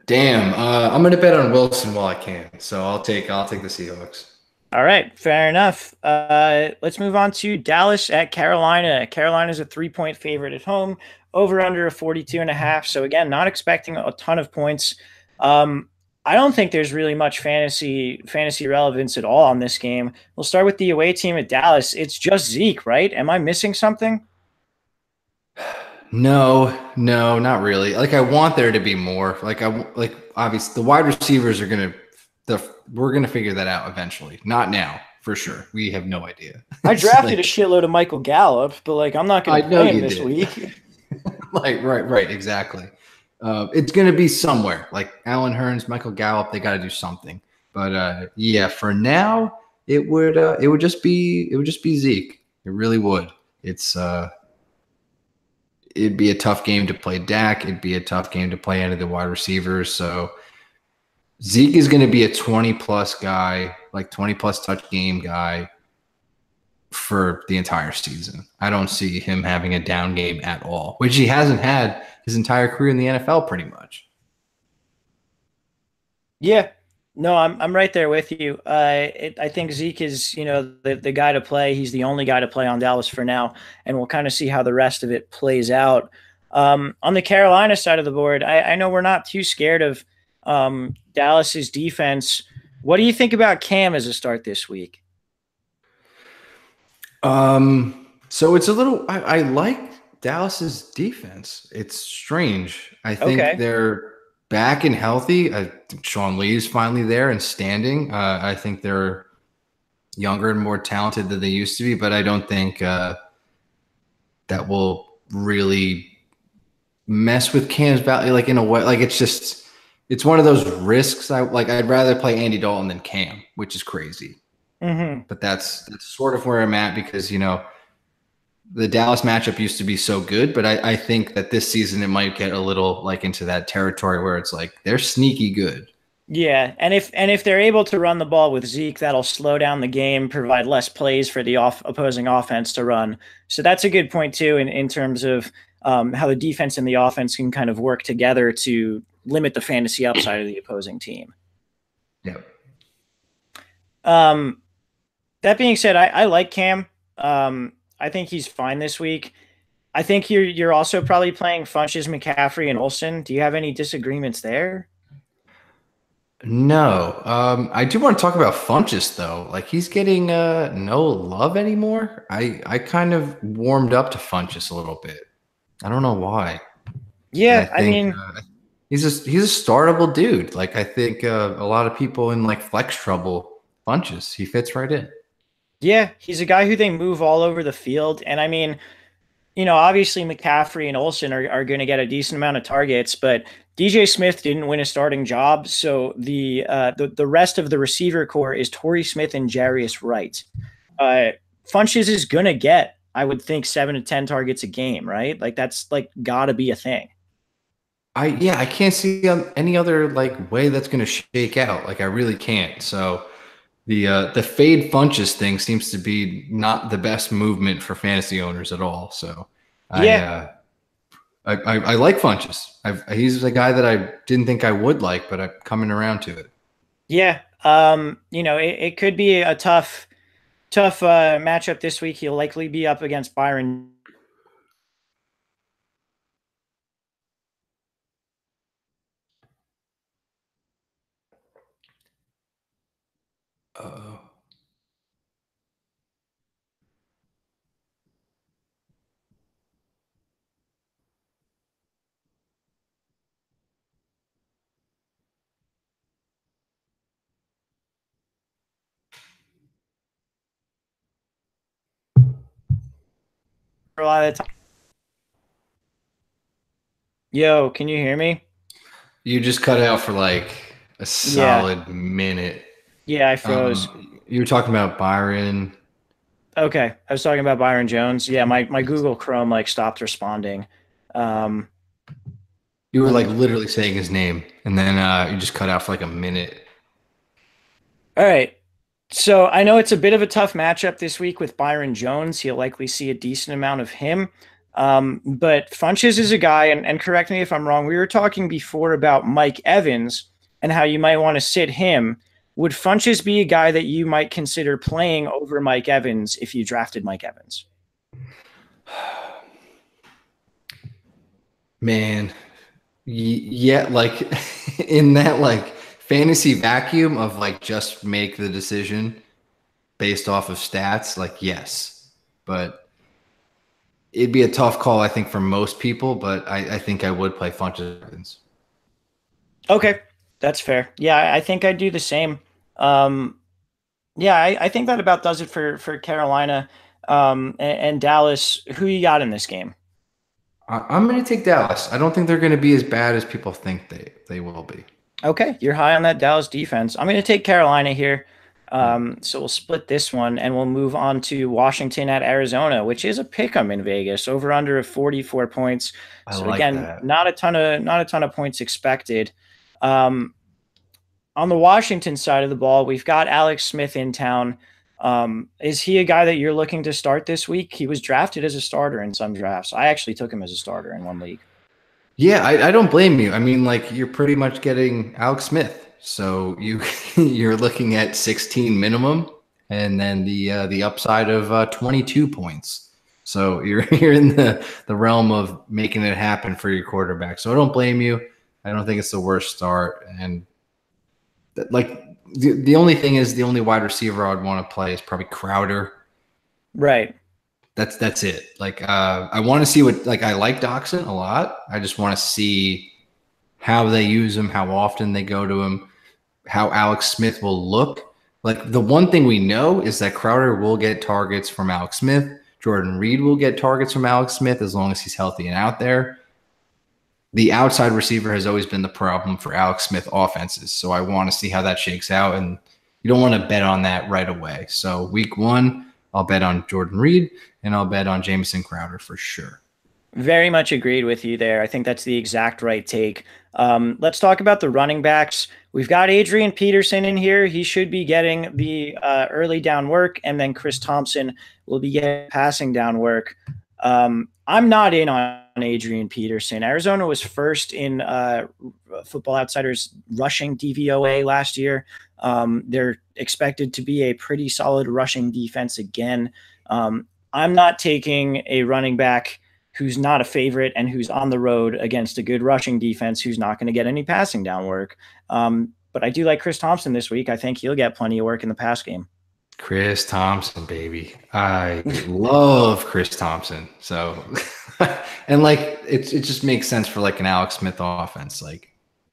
Damn, I'm gonna bet on Wilson while I can, so I'll take the Seahawks. All right, fair enough. Let's move on to Dallas at Carolina. Carolina's a 3-point favorite at home, over under a 42.5. So again, not expecting a ton of points. I don't think there's really much fantasy relevance at all on this game. We'll start with the away team at Dallas. It's just Zeke, right? Am I missing something? No, not really. I want there to be more. Obviously the wide receivers are we're going to figure that out eventually. Not now, for sure. We have no idea. I drafted a shitload of Michael Gallup, but I'm not going to play him this week. Right, exactly. It's going to be somewhere. Allen Hurns, Michael Gallup, they got to do something. But yeah, for now, it would just be Zeke. It really would. It'd be a tough game to play Dak. It'd be a tough game to play any of the wide receivers. So Zeke is going to be a 20 plus guy, like 20 plus touch game guy for the entire season. I don't see him having a down game at all, which he hasn't had his entire career in the NFL pretty much. Yeah. No, I'm right there with you. I think Zeke is, the guy to play. He's the only guy to play on Dallas for now, and we'll kind of see how the rest of it plays out. On the Carolina side of the board, I know we're not too scared of Dallas's defense. What do you think about Cam as a start this week? So it's a little. I like Dallas's defense. It's strange. I think Okay. they're back and healthy. Sean Lee's finally there and standing. I think they're younger and more talented than they used to be, but I don't think that will really mess with Cam's value. Like in a way, like it's one of those risks. I'd rather play Andy Dalton than Cam, which is crazy. Hmm. But that's sort of where I'm at because the Dallas matchup used to be so good, but I think that this season it might get a little like into that territory where it's like they're sneaky good. Yeah, and if they're able to run the ball with Zeke, that'll slow down the game, provide less plays for the opposing offense to run. So that's a good point too, in terms of how the defense and the offense can kind of work together to limit the fantasy upside of the opposing team. Yep. Um, that being said, I like Cam. I think he's fine this week. I think you're also probably playing Funches, McCaffrey, and Olsen. Do you have any disagreements there? No. I do want to talk about Funches though. Like he's getting no love anymore. I kind of warmed up to Funches a little bit. I don't know why, but I Yeah, I think mean, he's a startable dude. Like I think a lot of people in like flex trouble, Funches, he fits right in. yeah, he's a guy who they move all over the field, and I mean, obviously McCaffrey and Olsen are going to get a decent amount of targets, but DJ Smith didn't win a starting job, so the rest of the receiver core is Torrey Smith and Jarius Wright. Uh, Funches is going to get, I would think, 7 to 10 targets a game, right? Like that's like got to be a thing. I can't see any other like way that's going to shake out. Like I really can't. So the fade Funches thing seems to be not the best movement for fantasy owners at all. So I Yeah, uh, I like Funches. He's a guy that I didn't think I would like, but I'm coming around to it. yeah. It could be a tough matchup this week. He'll likely be up against Byron. Uh, For a lot of the time. Yo, can you hear me? you just cut out for like a Yeah, solid minute. yeah, I froze. You were talking about Byron. Okay, I was talking about Byron Jones. Yeah, my Google Chrome like stopped responding. Um, You were let like me. literally saying his name, and then you just cut out for like a minute. All right. So I know it's a bit of a tough matchup this week with Byron Jones. He'll likely see a decent amount of him. But Funches is a guy, and correct me if I'm wrong. We were talking before about Mike Evans and how you might want to sit him. Would Funches be a guy that you might consider playing over Mike Evans if you drafted Mike Evans? Man, yeah, like in that like fantasy vacuum of like just make the decision based off of stats, like yes, but it'd be a tough call, I think, for most people. But I think I would play Funches. Okay, that's fair. Yeah, I think I'd do the same. Um, yeah, I think that about does it for Carolina and Dallas. Who you got in this game? I'm going to take Dallas. I don't think they're going to be as bad as people think they will be. Okay, you're high on that Dallas defense. I'm going to take Carolina here. So we'll split this one and we'll move on to Washington at Arizona, which is a pick 'em in Vegas, over under of 44 points. I So like again, that. not a ton of points expected. Um, on the Washington side of the ball, we've got Alex Smith in town. Is he a guy that you're looking to start this week? He was drafted as a starter in some drafts. I actually took him as a starter in one league. Yeah, I don't blame you. I mean, like you're pretty much getting Alex Smith, so you're looking at 16 minimum, and then the upside of 22 points. So you're in the realm of making it happen for your quarterback. So I don't blame you. I don't think it's the worst start. And like the only thing is the only wide receiver I'd want to play is probably Crowder. Right. That's it. Like I want to see what like I like Doxson a lot. I just want to see how they use him, how often they go to him, how Alex Smith will look. Like the one thing we know is that Crowder will get targets from Alex Smith. Jordan Reed will get targets from Alex Smith as long as he's healthy and out there. The outside receiver has always been the problem for Alex Smith offenses. So I want to see how that shakes out. And you don't want to bet on that right away. So week 1, I'll bet on Jordan Reed and I'll bet on Jamison Crowder for sure. Very much agreed with you there. I think that's the exact right take. Let's talk about the running backs. We've got Adrian Peterson in here. He should be getting the early down work, and then Chris Thompson will be getting passing down work. I'm not in on Adrian Peterson. Arizona was first in Football Outsiders rushing DVOA last year. They're expected to be a pretty solid rushing defense again. I'm not taking a running back who's not a favorite and who's on the road against a good rushing defense who's not going to get any passing down work. But I do like Chris Thompson this week. I think he'll get plenty of work in the pass game. Chris Thompson, baby. I love Chris Thompson. So, and like, it just makes sense for like an Alex Smith offense. Like,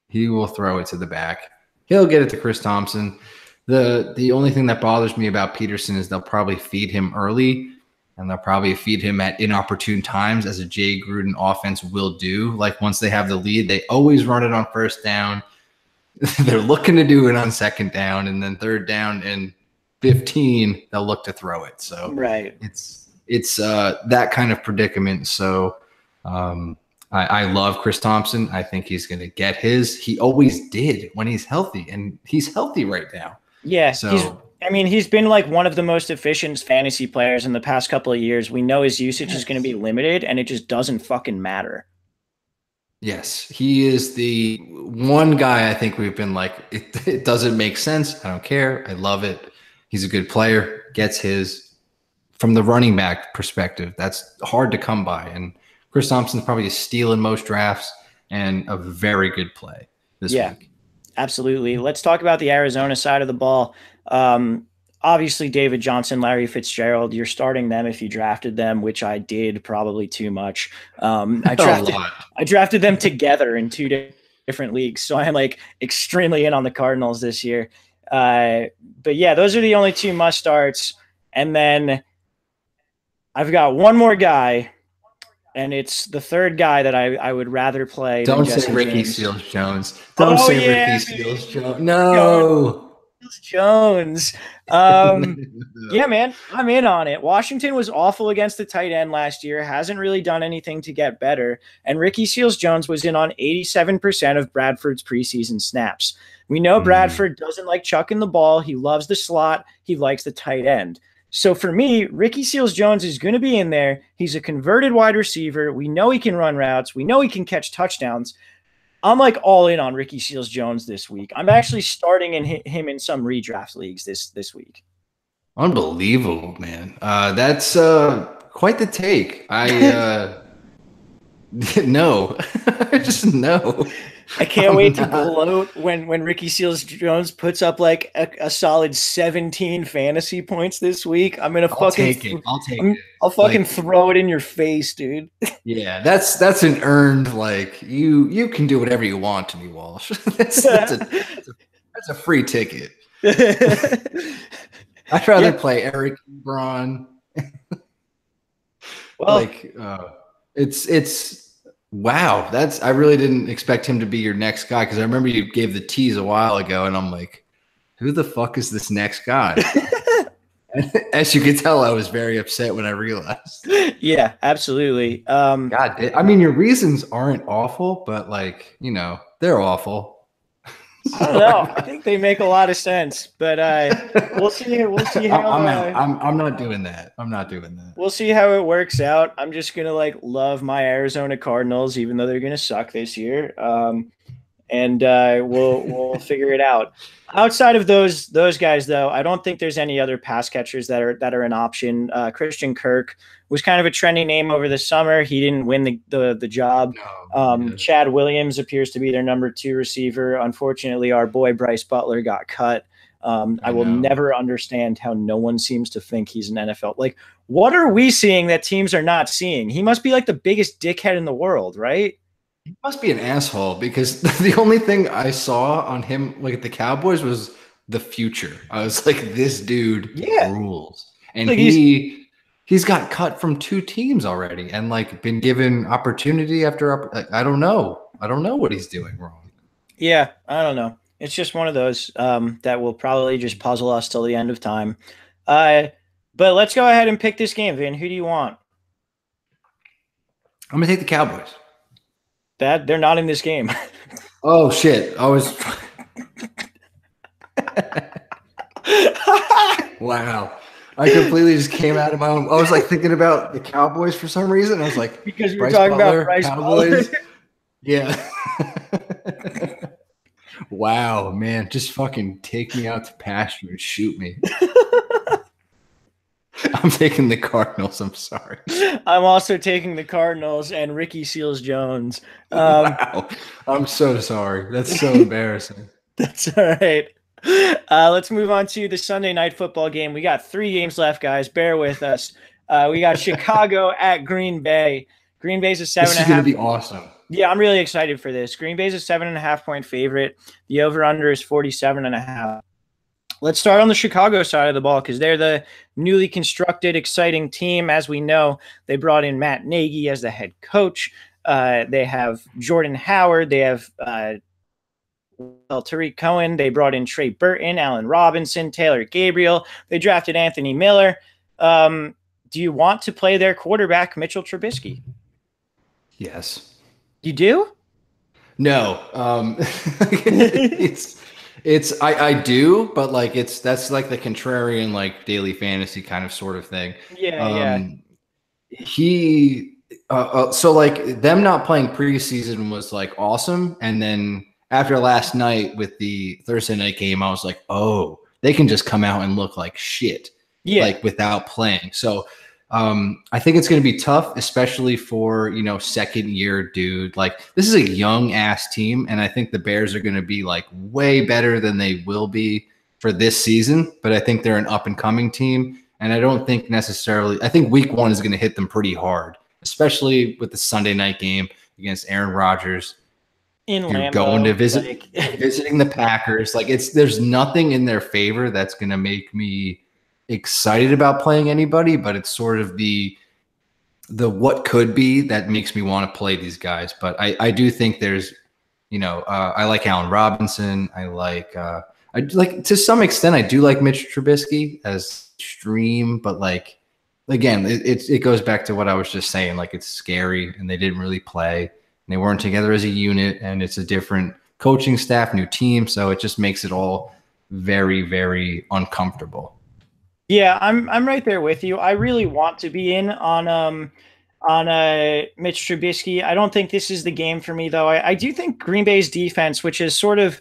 he will throw it to the back. He'll get it to Chris Thompson. The only thing that bothers me about Peterson is they'll probably feed him early, and they'll probably feed him at inopportune times, as a Jay Gruden offense will do. Like once they have the lead, they always run it on first down. They're looking to do it on second down, and then third down and 15, they'll look to throw it. So right, it's that kind of predicament. So I love Chris Thompson. I think he's going to get his. He always did when he's healthy, and he's healthy right now. Yeah, So he's been like one of the most efficient fantasy players in the past couple of years. We know his usage is going to be limited, and it just doesn't fucking matter. yes, he is the one guy I think we've been like, it doesn't make sense. I don't care. I love it. He's a good player, gets his. From the running back perspective, that's hard to come by. And Chris Thompson's probably a steal in most drafts and a very good play this week. Absolutely. Let's talk about the Arizona side of the ball. Obviously, David Johnson, Larry Fitzgerald, you're starting them if you drafted them, which I did probably too much. I drafted them together in two different leagues. So I'm like extremely in on the Cardinals this year. But yeah, those are the only two must starts. And then I've got one more guy, and it's the third guy that I would rather play. Don't say Ricky Seals-Jones. Don't say Ricky Seals-Jones. No. Jones. Yeah, man, I'm in on it. Washington was awful against the tight end last year, hasn't really done anything to get better. And Ricky Seals-Jones was in on 87% of Bradford's preseason snaps. We know Bradford doesn't like chucking the ball. He loves the slot. He likes the tight end. So for me, Ricky Seals-Jones is going to be in there. He's a converted wide receiver. We know he can run routes. We know he can catch touchdowns. I'm like all in on Ricky Seals-Jones this week. I'm actually starting him in some redraft leagues this week. Unbelievable, man. That's quite the take. No, just no. I can't wait to gloat when Ricky Seals-Jones puts up like a solid 17 fantasy points this week. I'm gonna I'll take it. I'll fucking throw it in your face, dude. Yeah, that's an earned, like you can do whatever you want to me, Walsh. that's a free ticket. I'd rather play Eric Ebron. Well, like it's Wow, I really didn't expect him to be your next guy because I remember you gave the tease a while ago, and I'm like, who the fuck is this next guy? And as you can tell, I was very upset when I realized. Yeah, absolutely. I mean, your reasons aren't awful, but like, they're awful. I don't know. I think they make a lot of sense, but we'll see. We'll see how. I'm out. I'm not doing that. I'm not doing that. We'll see how it works out. I'm just gonna like love my Arizona Cardinals, even though they're gonna suck this year. And we'll figure it out. Outside of those guys, though, I don't think there's any other pass catchers that are an option. Christian Kirk was kind of a trendy name over the summer. He didn't win the job. No, Chad Williams appears to be their number 2 receiver. Unfortunately, our boy Bryce Butler got cut. I will never understand how no one seems to think he's an NFL. Like, what are we seeing that teams are not seeing? He must be like the biggest dickhead in the world, right? He must be an asshole because the only thing I saw on him, like at the Cowboys, was the future. I was like, this dude rules. And like he's got cut from 2 teams already and like been given opportunity after I don't know. I don't know what he's doing wrong. Yeah, I don't know. It's just one of those that will probably just puzzle us till the end of time. But let's go ahead and pick this game, Vin. Who do you want? I'm going to take the Cowboys. They're not in this game. Oh, shit. I was – wow. I completely just came out of my own – I was like thinking about the Cowboys for some reason. I was like – because we're talking about Bryce Cowboys. Butler. Yeah. Wow, man. Just fucking take me out to pasture and shoot me. I'm taking the Cardinals. I'm sorry. I'm also taking the Cardinals and Ricky Seals-Jones. Wow. I'm so sorry. That's so embarrassing. That's all right. Let's move on to the Sunday night football game. We got 3 games left, guys. Bear with us. We got Chicago at Green Bay. Green Bay's a 7.5. This is going to be awesome. Yeah, I'm really excited for this. Green Bay's a 7.5-point favorite. The over-under is 47.5. Let's start on the Chicago side of the ball because they're the newly constructed, exciting team. As we know, they brought in Matt Nagy as the head coach. They have Jordan Howard. They have Tariq Cohen. They brought in Trey Burton, Allen Robinson, Taylor Gabriel. They drafted Anthony Miller. Do you want to play their quarterback, Mitchell Trubisky? Yes. You do? No. I do, but like that's like the contrarian, like daily fantasy kind of sort of thing. Yeah. So like them not playing preseason was like awesome. And then after last night with the Thursday night game, I was like, oh, they can just come out and look like shit. Yeah. Like without playing. So I think it's going to be tough, especially for, second year dude. Like this is a young ass team. And I think the Bears are going to be like way better than they will be for this season. But I think they're an up and coming team. And I don't think necessarily, I think week 1 is going to hit them pretty hard, especially with the Sunday night game against Aaron Rodgers. You're Lambeau, going to visiting the Packers. Like there's nothing in their favor that's going to make me excited about playing anybody, but it's sort of the what could be that makes me want to play these guys. But I do think there's, I like Allen Robinson. I like to some extent, I do like Mitch Trubisky as stream, but like, again, it goes back to what I was just saying. Like it's scary and they didn't really play and they weren't together as a unit and it's a different coaching staff, new team. So it just makes it all very, very uncomfortable. Yeah, I'm right there with you. I really want to be in on Mitch Trubisky. I don't think this is the game for me, though. I do think Green Bay's defense, which is sort of,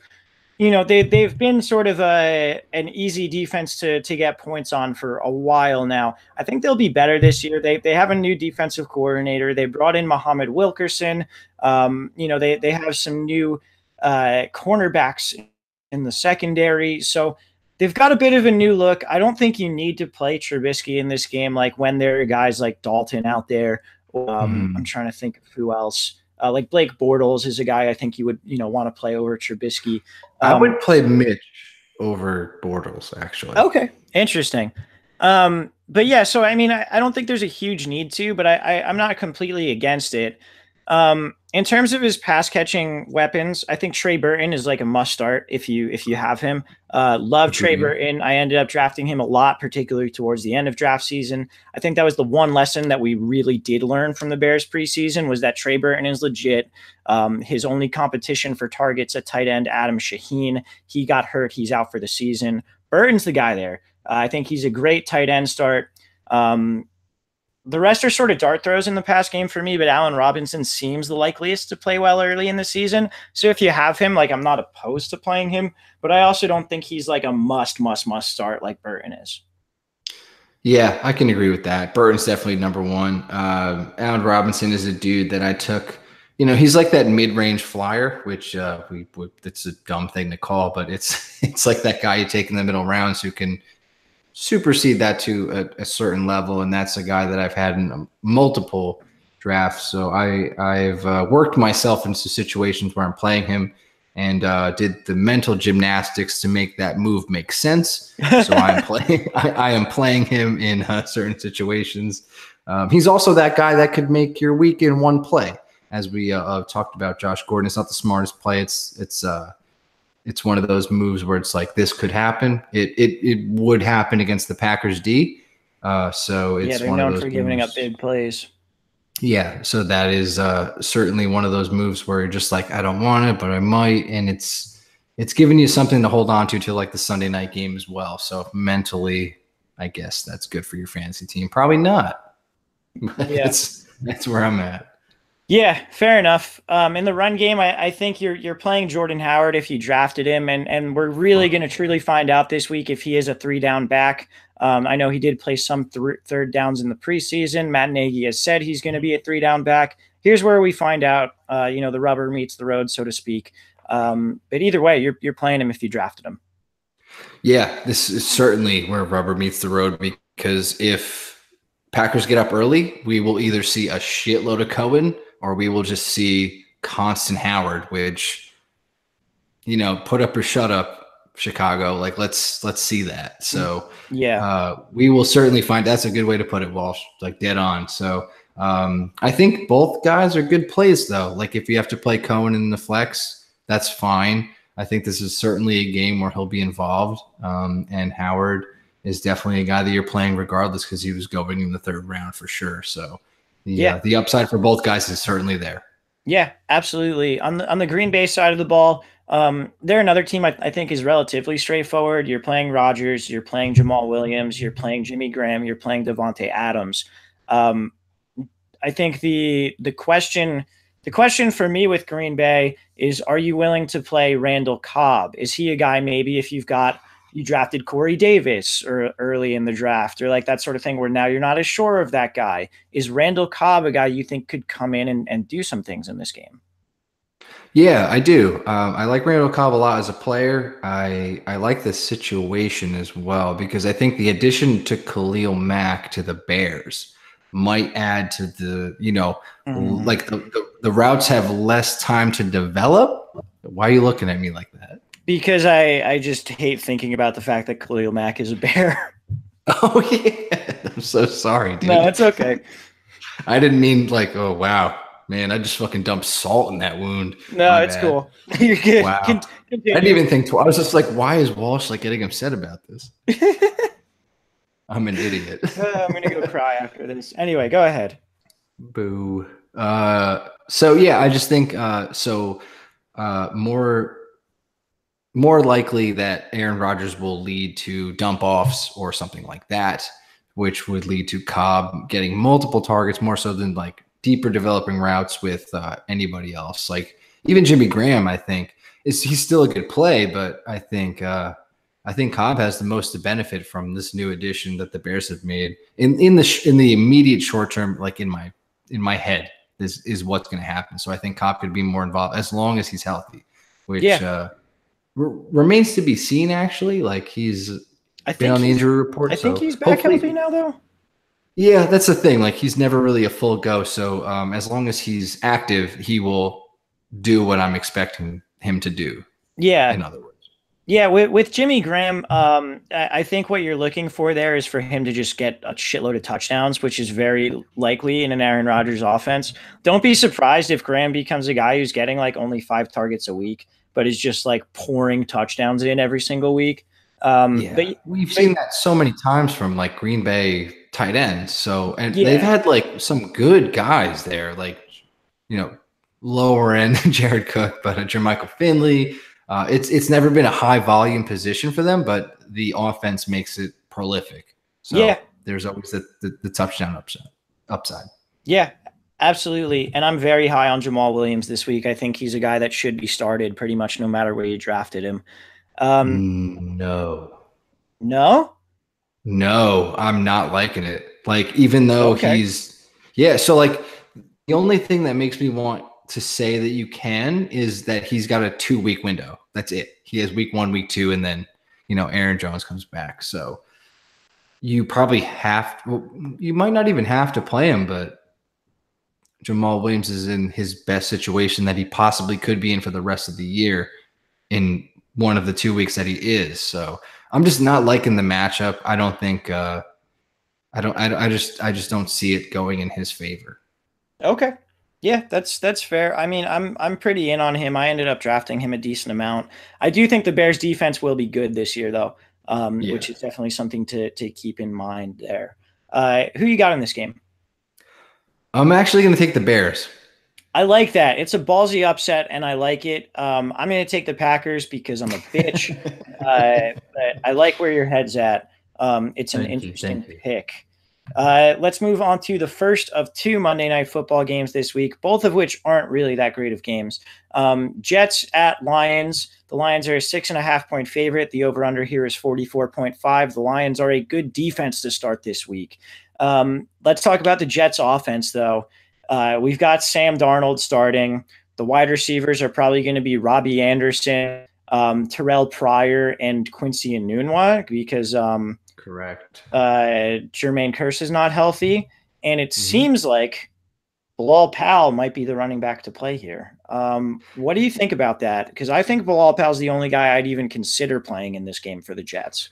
they've been sort of an easy defense to get points on for a while now. I think they'll be better this year. They have a new defensive coordinator. They brought in Muhammad Wilkerson. They have some new cornerbacks in the secondary. So they've got a bit of a new look. I don't think you need to play Trubisky in this game, like when there are guys like Dalton out there. I'm trying to think of who else. Like Blake Bortles is a guy I think you would, want to play over Trubisky. I would play Mitch over Bortles, actually. Okay, interesting. But yeah, so I mean, I don't think there's a huge need to, but I'm not completely against it. In terms of his pass catching weapons, I think Trey Burton is like a must start if you have him. Love Trey Agreed. Burton. I ended up drafting him a lot, particularly towards the end of draft season. I think that was the one lesson that we really did learn from the Bears preseason was that Trey Burton is legit. His only competition for targets at tight end, Adam Shaheen, he got hurt. He's out for the season. Burton's the guy there. I think he's a great tight end start. The rest are sort of dart throws in the past game for me, but Allen Robinson seems the likeliest to play well early in the season. So if you have him, like I'm not opposed to playing him, but I also don't think he's like a must start like Burton is. Yeah, I can agree with that. Burton's definitely number one. Allen Robinson is a dude that I took. You know, he's like that mid-range flyer, which it's a dumb thing to call, but it's like that guy you take in the middle rounds who can supersede that to a certain level, and that's a guy that I've had in multiple drafts. So I've worked myself into situations where I'm playing him and did the mental gymnastics to make that move make sense. So I am playing him in certain situations. He's also that guy that could make your week in one play, as we talked about Josh Gordon. It's not the smartest play. It's one of those moves where it's like this could happen. It would happen against the Packers D. So it's they're one of known those for moves. giving up big plays. Yeah, so that is certainly one of those moves where you're just like, I don't want it, but I might, and it's giving you something to hold on to like the Sunday night game as well. So mentally, I guess that's good for your fantasy team. Probably not. Yeah, that's where I'm at. Yeah, fair enough. In the run game, I think you're playing Jordan Howard if you drafted him, and we're really going to truly find out this week if he is a 3-down back. I know he did play some third downs in the preseason. Matt Nagy has said he's going to be a 3-down back. Here's where we find out. The rubber meets the road, so to speak. But either way, you're playing him if you drafted him. Yeah, this is certainly where rubber meets the road, because if Packers get up early, we will either see a shitload of Cohen or we will just see constant Howard, which, put up or shut up, Chicago. Like, let's see that. So yeah, we will certainly find. That's a good way to put it, Walsh. Like dead on. So I think both guys are good plays, though. Like if you have to play Cohen in the flex, that's fine. I think this is certainly a game where he'll be involved, and Howard is definitely a guy that you're playing regardless because he was going in the third round for sure. So the upside for both guys is certainly there. Yeah, absolutely. On the Green Bay side of the ball, they're another team I think is relatively straightforward. You're playing Rodgers, you're playing Jamal Williams, you're playing Jimmy Graham, you're playing Devontae Adams. I think the question for me with Green Bay is, are you willing to play Randall Cobb? Is he a guy maybe if you drafted Corey Davis or early in the draft or like that sort of thing where now you're not as sure of that guy? Is Randall Cobb a guy you think could come in and do some things in this game? Yeah, I do. I like Randall Cobb a lot as a player. I like the situation as well because I think the addition to Khalil Mack to the Bears might add to the, like the routes have less time to develop. Why are you looking at me like that? Because I just hate thinking about the fact that Khalil Mack is a Bear. Oh, yeah. I'm so sorry, dude. No, it's okay. I didn't mean like, oh, wow. Man, I just fucking dumped salt in that wound. No, it's cool. You're good. Wow. I didn't even think I was just like, why is Walsh like getting upset about this? I'm an idiot. I'm going to go cry after this. Anyway, go ahead. Boo. So, yeah, I just think more likely that Aaron Rodgers will lead to dump offs or something like that, which would lead to Cobb getting multiple targets more so than like deeper developing routes with anybody else. Like even Jimmy Graham, I think he's still a good play, but I think Cobb has the most to benefit from this new addition that the Bears have made in the immediate short term. Like in my head, this is what's going to happen. So I think Cobb could be more involved as long as he's healthy, which remains to be seen. Actually, like he's been on the injury report. I think he's back healthy now, though. Yeah, that's the thing. Like he's never really a full go. So as long as he's active, he will do what I'm expecting him to do. Yeah. In other words. Yeah, with Jimmy Graham, I think what you're looking for there is for him to just get a shitload of touchdowns, which is very likely in an Aaron Rodgers offense. Don't be surprised if Graham becomes a guy who's getting like only 5 targets a week, but is just like pouring touchdowns in every single week. Yeah, we've But seen that so many times from like Green Bay tight ends. So, and they've yeah, had like some good guys there, like, you know, lower end Jared Cook, but Jermichael Finley. It's never been a high volume position for them, but the offense makes it prolific. yeah, So there's always the touchdown upside. yeah, absolutely. And I'm very high on Jamal Williams this week. I think he's a guy that should be started pretty much no matter where you drafted him. No. No? No, I'm not liking it. Like, even though Okay. yeah, so like the only thing that makes me want to say that you can is that he's got a 2 week window. That's it. He has week 1, week 2, and then, Aaron Jones comes back. So you probably you might not even have to play him, but Jamal Williams is in his best situation that he possibly could be in for the rest of the year in one of the 2 weeks that he is. So I'm just not liking the matchup. I don't think I just don't see it going in his favor. Okay. Yeah, that's fair. I mean, I'm pretty in on him. I ended up drafting him a decent amount. I do think the Bears defense will be good this year though. Yeah. Which is definitely something to keep in mind there. Who you got in this game? I'm actually going to take the Bears. I like that. It's a ballsy upset, and I like it. I'm going to take the Packers because I'm a bitch. But I like where your head's at. It's an Thank you. interesting Thank you. pick. Let's move on to the first of two Monday Night Football games this week, both of which aren't really that great of games. Jets at Lions. The Lions are a 6.5 point favorite. The over-under here is 44.5. The Lions are a good defense to start this week. Let's talk about the Jets offense, though. We've got Sam Darnold starting. The wide receivers are probably going to be Robbie Anderson, Terrell Pryor, and Quincy Enunwa because Correct. Jermaine Kearse is not healthy. And it seems like Bilal Powell might be the running back to play here. What do you think about that? Because I think Bilal Powell's the only guy I'd even consider playing in this game for the Jets.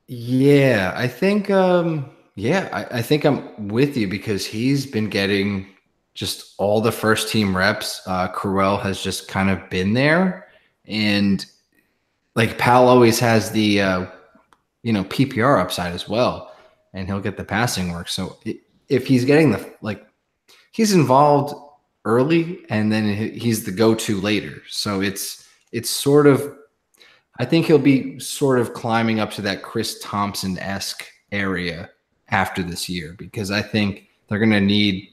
Yeah, I think I think I'm with you because he's been getting just all the first team reps. Corell has just kind of been there, and like Powell always has the PPR upside as well, and he'll get the passing work. So if he's getting he's involved early, and then he's the go-to later. So it's sort of, I think he'll be sort of climbing up to that Chris Thompson-esque area after this year, because I think they're going to need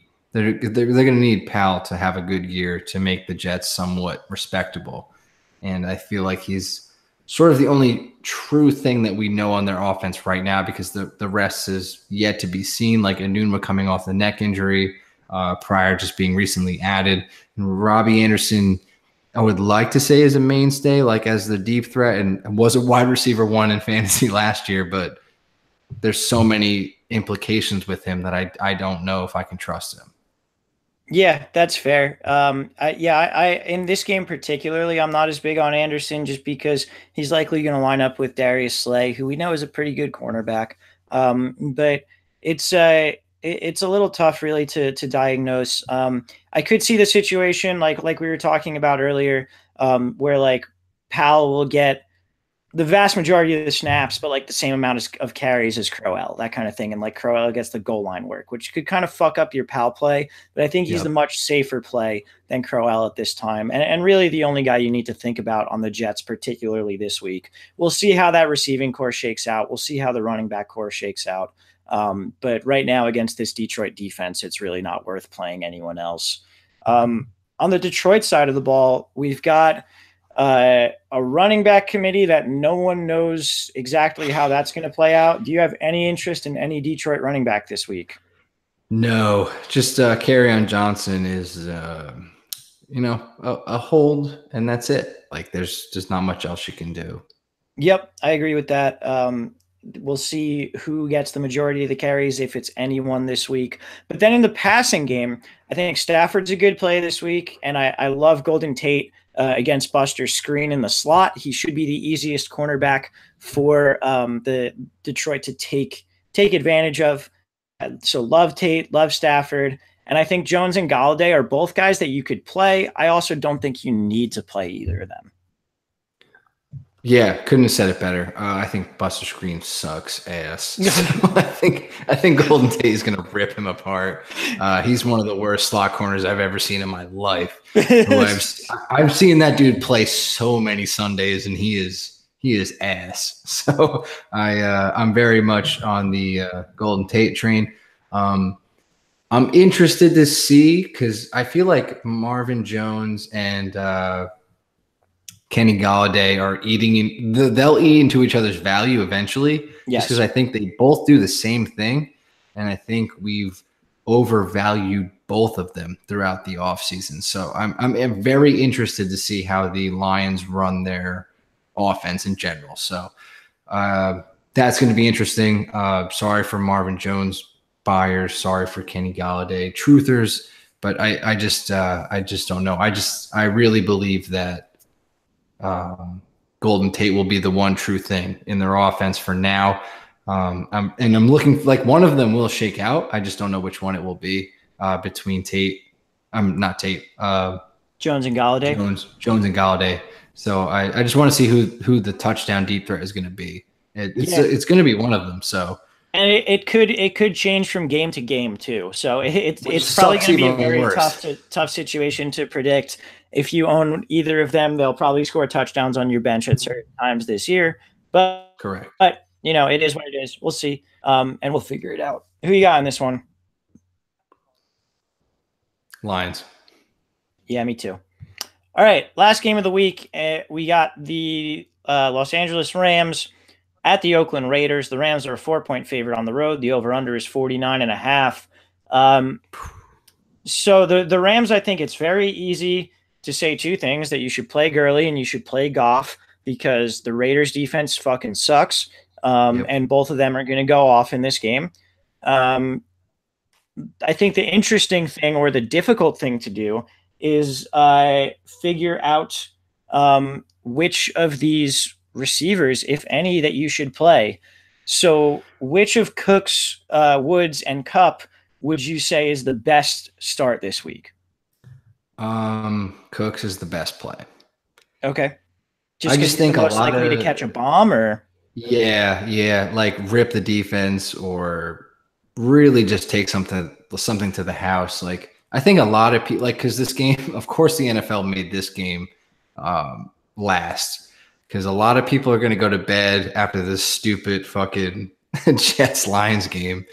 Powell to have a good year to make the Jets somewhat respectable. And I feel like he's sort of the only true thing that we know on their offense right now, because the rest is yet to be seen, like Enunwa coming off the neck injury, Pryor just being recently added. And Robbie Anderson, I would like to say, is a mainstay, like as the deep threat, and was a wide receiver 1 in fantasy last year, but there's so many implications with him that I don't know if I can trust him. Yeah, that's fair. I in this game particularly, I'm not as big on Anderson just because he's likely going to line up with Darius Slay, who we know is a pretty good cornerback. But it's a little tough really to diagnose. I could see the situation like we were talking about earlier, where like Powell will get the vast majority of the snaps, but like the same amount of carries as Crowell, that kind of thing. And like Crowell gets the goal line work, which could kind of fuck up your Powell play. But I think he's the much safer play than Crowell at this time. And really the only guy you need to think about on the Jets, particularly this week. We'll see how that receiving core shakes out. We'll see how the running back core shakes out. But right now against this Detroit defense, it's really not worth playing anyone else. On the Detroit side of the ball, we've got a running back committee that no one knows exactly how that's going to play out. Do you have any interest in any Detroit running back this week? No, just Kerryon Johnson is, a hold, and that's it. Like there's just not much else you can do. Yep, I agree with that. We'll see who gets the majority of the carries, if it's anyone this week. But then in the passing game, I think Stafford's a good play this week, and I love Golden Tate against Buster Skrine in the slot. He should be the easiest cornerback for the Detroit to take advantage of. So love Tate, love Stafford. And I think Jones and Golladay are both guys that you could play. I also don't think you need to play either of them. Yeah, couldn't have said it better. I think Buster Skrine sucks ass. So I think Golden Tate is going to rip him apart. He's one of the worst slot corners I've ever seen in my life. I've seen that dude play so many Sundays, and he is ass. So I'm very much on the Golden Tate train. I'm interested to see, because I feel like Marvin Jones and Kenny Golladay are they'll eat into each other's value eventually. Yes. Just because I think they both do the same thing. And I think we've overvalued both of them throughout the offseason. So I'm very interested to see how the Lions run their offense in general. So that's going to be interesting. Sorry for Marvin Jones buyers. Sorry for Kenny Golladay truthers. But I just don't know. I really believe that Golden Tate will be the one true thing in their offense for now. I'm looking like one of them will shake out. I just don't know which one it will be between Tate. Not Tate. Jones and Golladay. Jones and Golladay. So I just want to see who the touchdown deep threat is going to be. It's going to be one of them. So. And it could change from game to game too. So it's probably going to be a very tough situation to predict. If you own either of them, they'll probably score touchdowns on your bench at certain times this year. But correct. But it is what it is. We'll see, and we'll figure it out. Who you got on this one? Lions. Yeah, me too. All right, last game of the week. We got the Los Angeles Rams at the Oakland Raiders. The Rams are a 4-point favorite on the road. The over-under is 49.5. So the Rams, I think it's very easy to say two things: that you should play Gurley and you should play Goff, because the Raiders defense fucking sucks. And both of them are going to go off in this game. I think the interesting thing, or the difficult thing to do, is figure out which of these receivers, if any, that you should play. So which of Cooks, Woods, and Kupp would you say is the best start this week? Cooks is the best play. Okay. I just think most likely to catch a bomb, or yeah, like rip the defense, or really just take something to the house. Like, I think a lot of people, like, because this game, of course, the NFL made this game last, because a lot of people are going to go to bed after this stupid fucking Jets-Lions game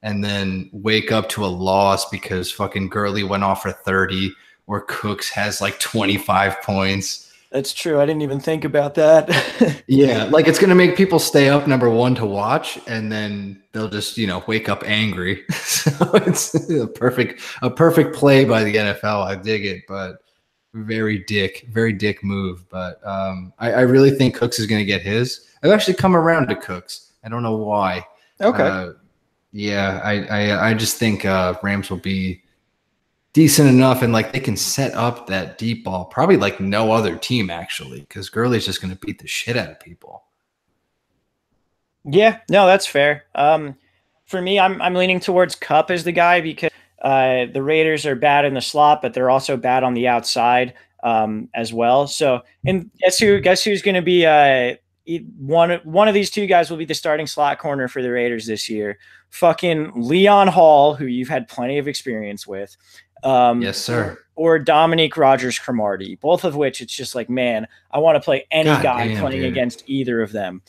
and then wake up to a loss because fucking Gurley went off for 30 or Cooks has like 25 points. That's true. I didn't even think about that. Yeah, like it's going to make people stay up, number one, to watch, and then they'll just, wake up angry. So it's a perfect play by the NFL. I dig it, but very dick move. But I really think Cooks is going to get his. I've actually come around to Cooks. I don't know why. Okay. Yeah, I just think Rams will be decent enough, and like they can set up that deep ball probably like no other team, actually, because Gurley's just going to beat the shit out of people. Yeah, no, that's fair. For me, I'm leaning towards Kupp as the guy, because the Raiders are bad in the slot, but they're also bad on the outside as well. So, and guess who's going to be one of these two guys will be the starting slot corner for the Raiders this year? Fucking Leon Hall, who you've had plenty of experience with. Yes, sir. Or Dominique Rodgers-Cromartie, both of which it's just like, man, I want to play any guy playing against either of them.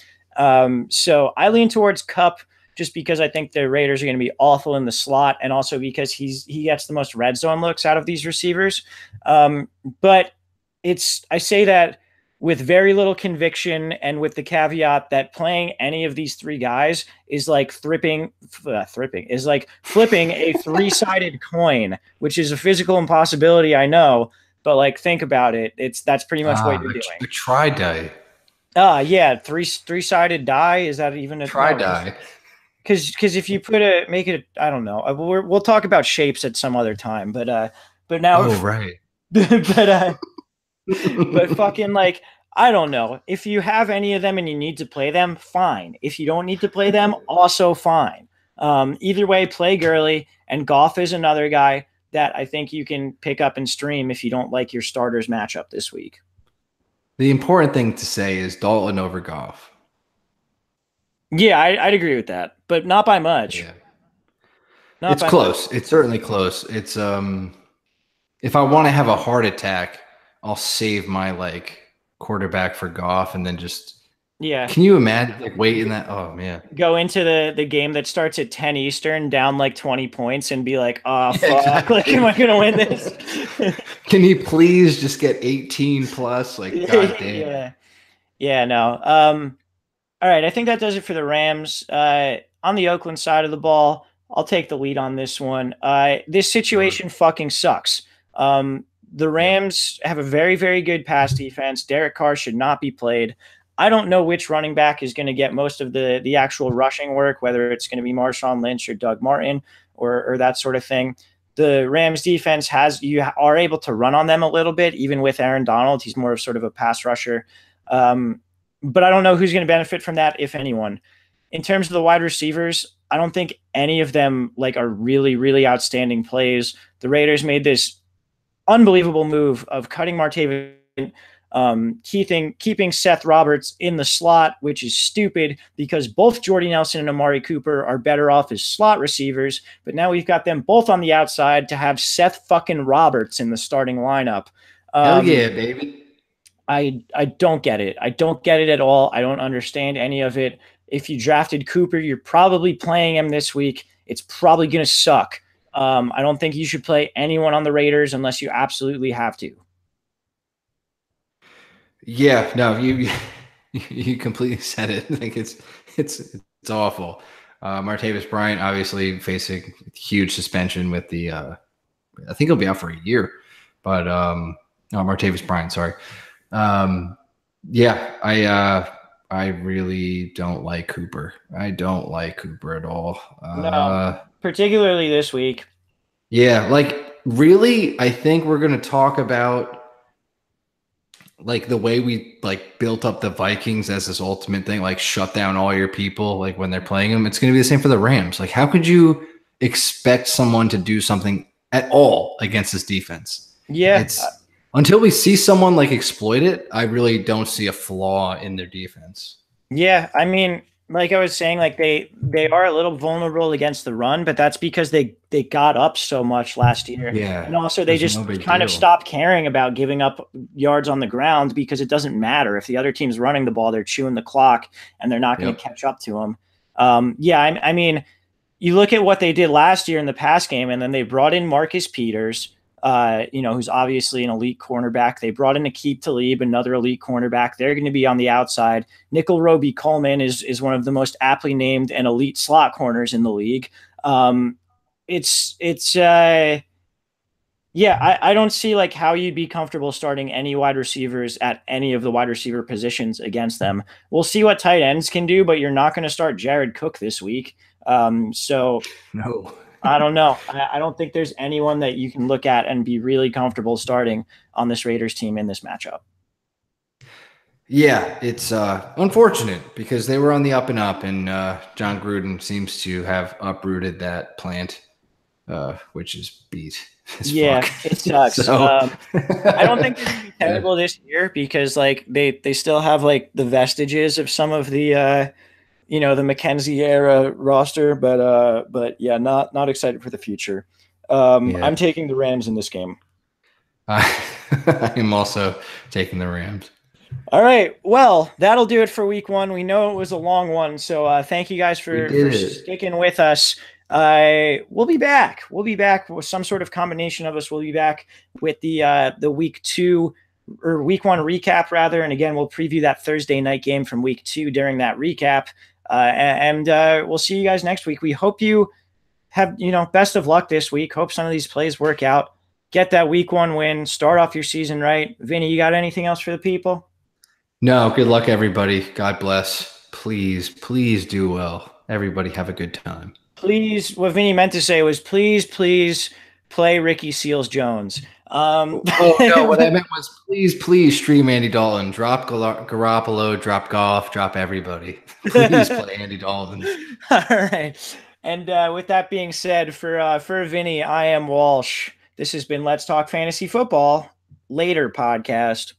So I lean towards Kupp, just because I think the Raiders are going to be awful in the slot, and also because he gets the most red zone looks out of these receivers. But I say that with very little conviction, and with the caveat that playing any of these three guys is like flipping a three-sided coin, which is a physical impossibility, I know, but like, think about it. That's pretty much what you're doing. A tri-die. Yeah, three-sided die. Is that even a tri-die? Because if you I don't know. We'll talk about shapes at some other time, but now. Oh, right. But fucking like, I don't know. If you have any of them and you need to play them, fine. If you don't need to play them, also fine. Either way, play Gurley, and Goff is another guy that I think you can pick up and stream if you don't like your starters matchup this week. The important thing to say is Dalton over Goff. Yeah, I'd agree with that, but not by much. Yeah. Not It's by close. much. It's certainly close. It's if I want to have a heart attack, I'll save my like quarterback for Goff and then just Yeah. can you imagine like waiting that? Oh man. Go into the game that starts at 10 Eastern, down like 20 points, and be like, oh, fuck, Exactly. like, am I going to win this? Can he please just get 18 plus? Like, god damn. Yeah. Yeah, no. All right, I think that does it for the Rams. On the Oakland side of the ball, I'll take the lead on this one. This situation fucking sucks. The Rams have a very, very good pass defense. Derek Carr should not be played. I don't know which running back is going to get most of the actual rushing work, whether it's going to be Marshawn Lynch or Doug Martin or that sort of thing. The Rams defense you are able to run on them a little bit, even with Aaron Donald. He's more of sort of a pass rusher. But I don't know who's going to benefit from that, if anyone. In terms of the wide receivers, I don't think any of them like are really, really outstanding plays. The Raiders made this unbelievable move of cutting Martavis, keeping Seth Roberts in the slot, which is stupid because both Jordy Nelson and Amari Cooper are better off as slot receivers. But now we've got them both on the outside to have Seth fucking Roberts in the starting lineup. Hell yeah, baby. I don't get it. I don't get it at all. I don't understand any of it. If you drafted Cooper, you're probably playing him this week. It's probably going to suck. I don't think you should play anyone on the Raiders unless you absolutely have to. Yeah, no, you completely said it. Like it's awful. Martavis Bryant obviously facing huge suspension with the I think he'll be out for a year. But no, Martavis Bryant, sorry. Yeah, I really don't like Cooper. I don't like Cooper at all. No, particularly this week. Yeah, like really, I think we're gonna talk about like the way we like built up the Vikings as this ultimate thing, like shut down all your people, like when they're playing them. It's gonna be the same for the Rams. Like, how could you expect someone to do something at all against this defense? Yeah. It's until we see someone like exploit it, I really don't see a flaw in their defense. Yeah, I mean, like I was saying, like they are a little vulnerable against the run, but that's because they got up so much last year. Yeah. And also they just kind of stopped caring about giving up yards on the ground because it doesn't matter. If the other team's running the ball, they're chewing the clock and they're not going to catch up to them. Yeah, I mean, you look at what they did last year in the pass game, and then they brought in Marcus Peters, who's obviously an elite cornerback. They brought in Aqib Talib, another elite cornerback. They're going to be on the outside. Nickel Roby Coleman is one of the most aptly named and elite slot corners in the league. I don't see like how you'd be comfortable starting any wide receivers at any of the wide receiver positions against them. We'll see what tight ends can do, but you're not going to start Jared Cook this week. So no. I don't know. I don't think there's anyone that you can look at and be really comfortable starting on this Raiders team in this matchup. Yeah, it's unfortunate because they were on the up and up, and John Gruden seems to have uprooted that plant, which is beat. Yeah, it sucks. So. I don't think they're going to be terrible this year because like they still have like the vestiges of some of the the Mackenzie era roster, but yeah, not excited for the future. I'm taking the Rams in this game. I am also taking the Rams. All right. Well, that'll do it for week 1. We know it was a long one, so thank you guys for sticking with us. We'll be back. We'll be back with some sort of combination of us. We'll be back with the week 2 or week 1 recap rather. And again, we'll preview that Thursday night game from week 2 during that recap. And we'll see you guys next week. We hope you have, best of luck this week. Hope some of these plays work out. Get that week 1 win. Start off your season right. Vinny, you got anything else for the people? No, good luck, everybody. God bless. Please do well. Everybody have a good time. Please, what Vinny meant to say was please play Ricky Seals-Jones. Oh no, what I meant was please stream Andy Dalton. Drop Garoppolo, drop Goff, drop everybody. Please play Andy Dalton. All right. And with that being said, for Vinny, I am Walsh. This has been Let's Talk Fantasy Football. Later podcast.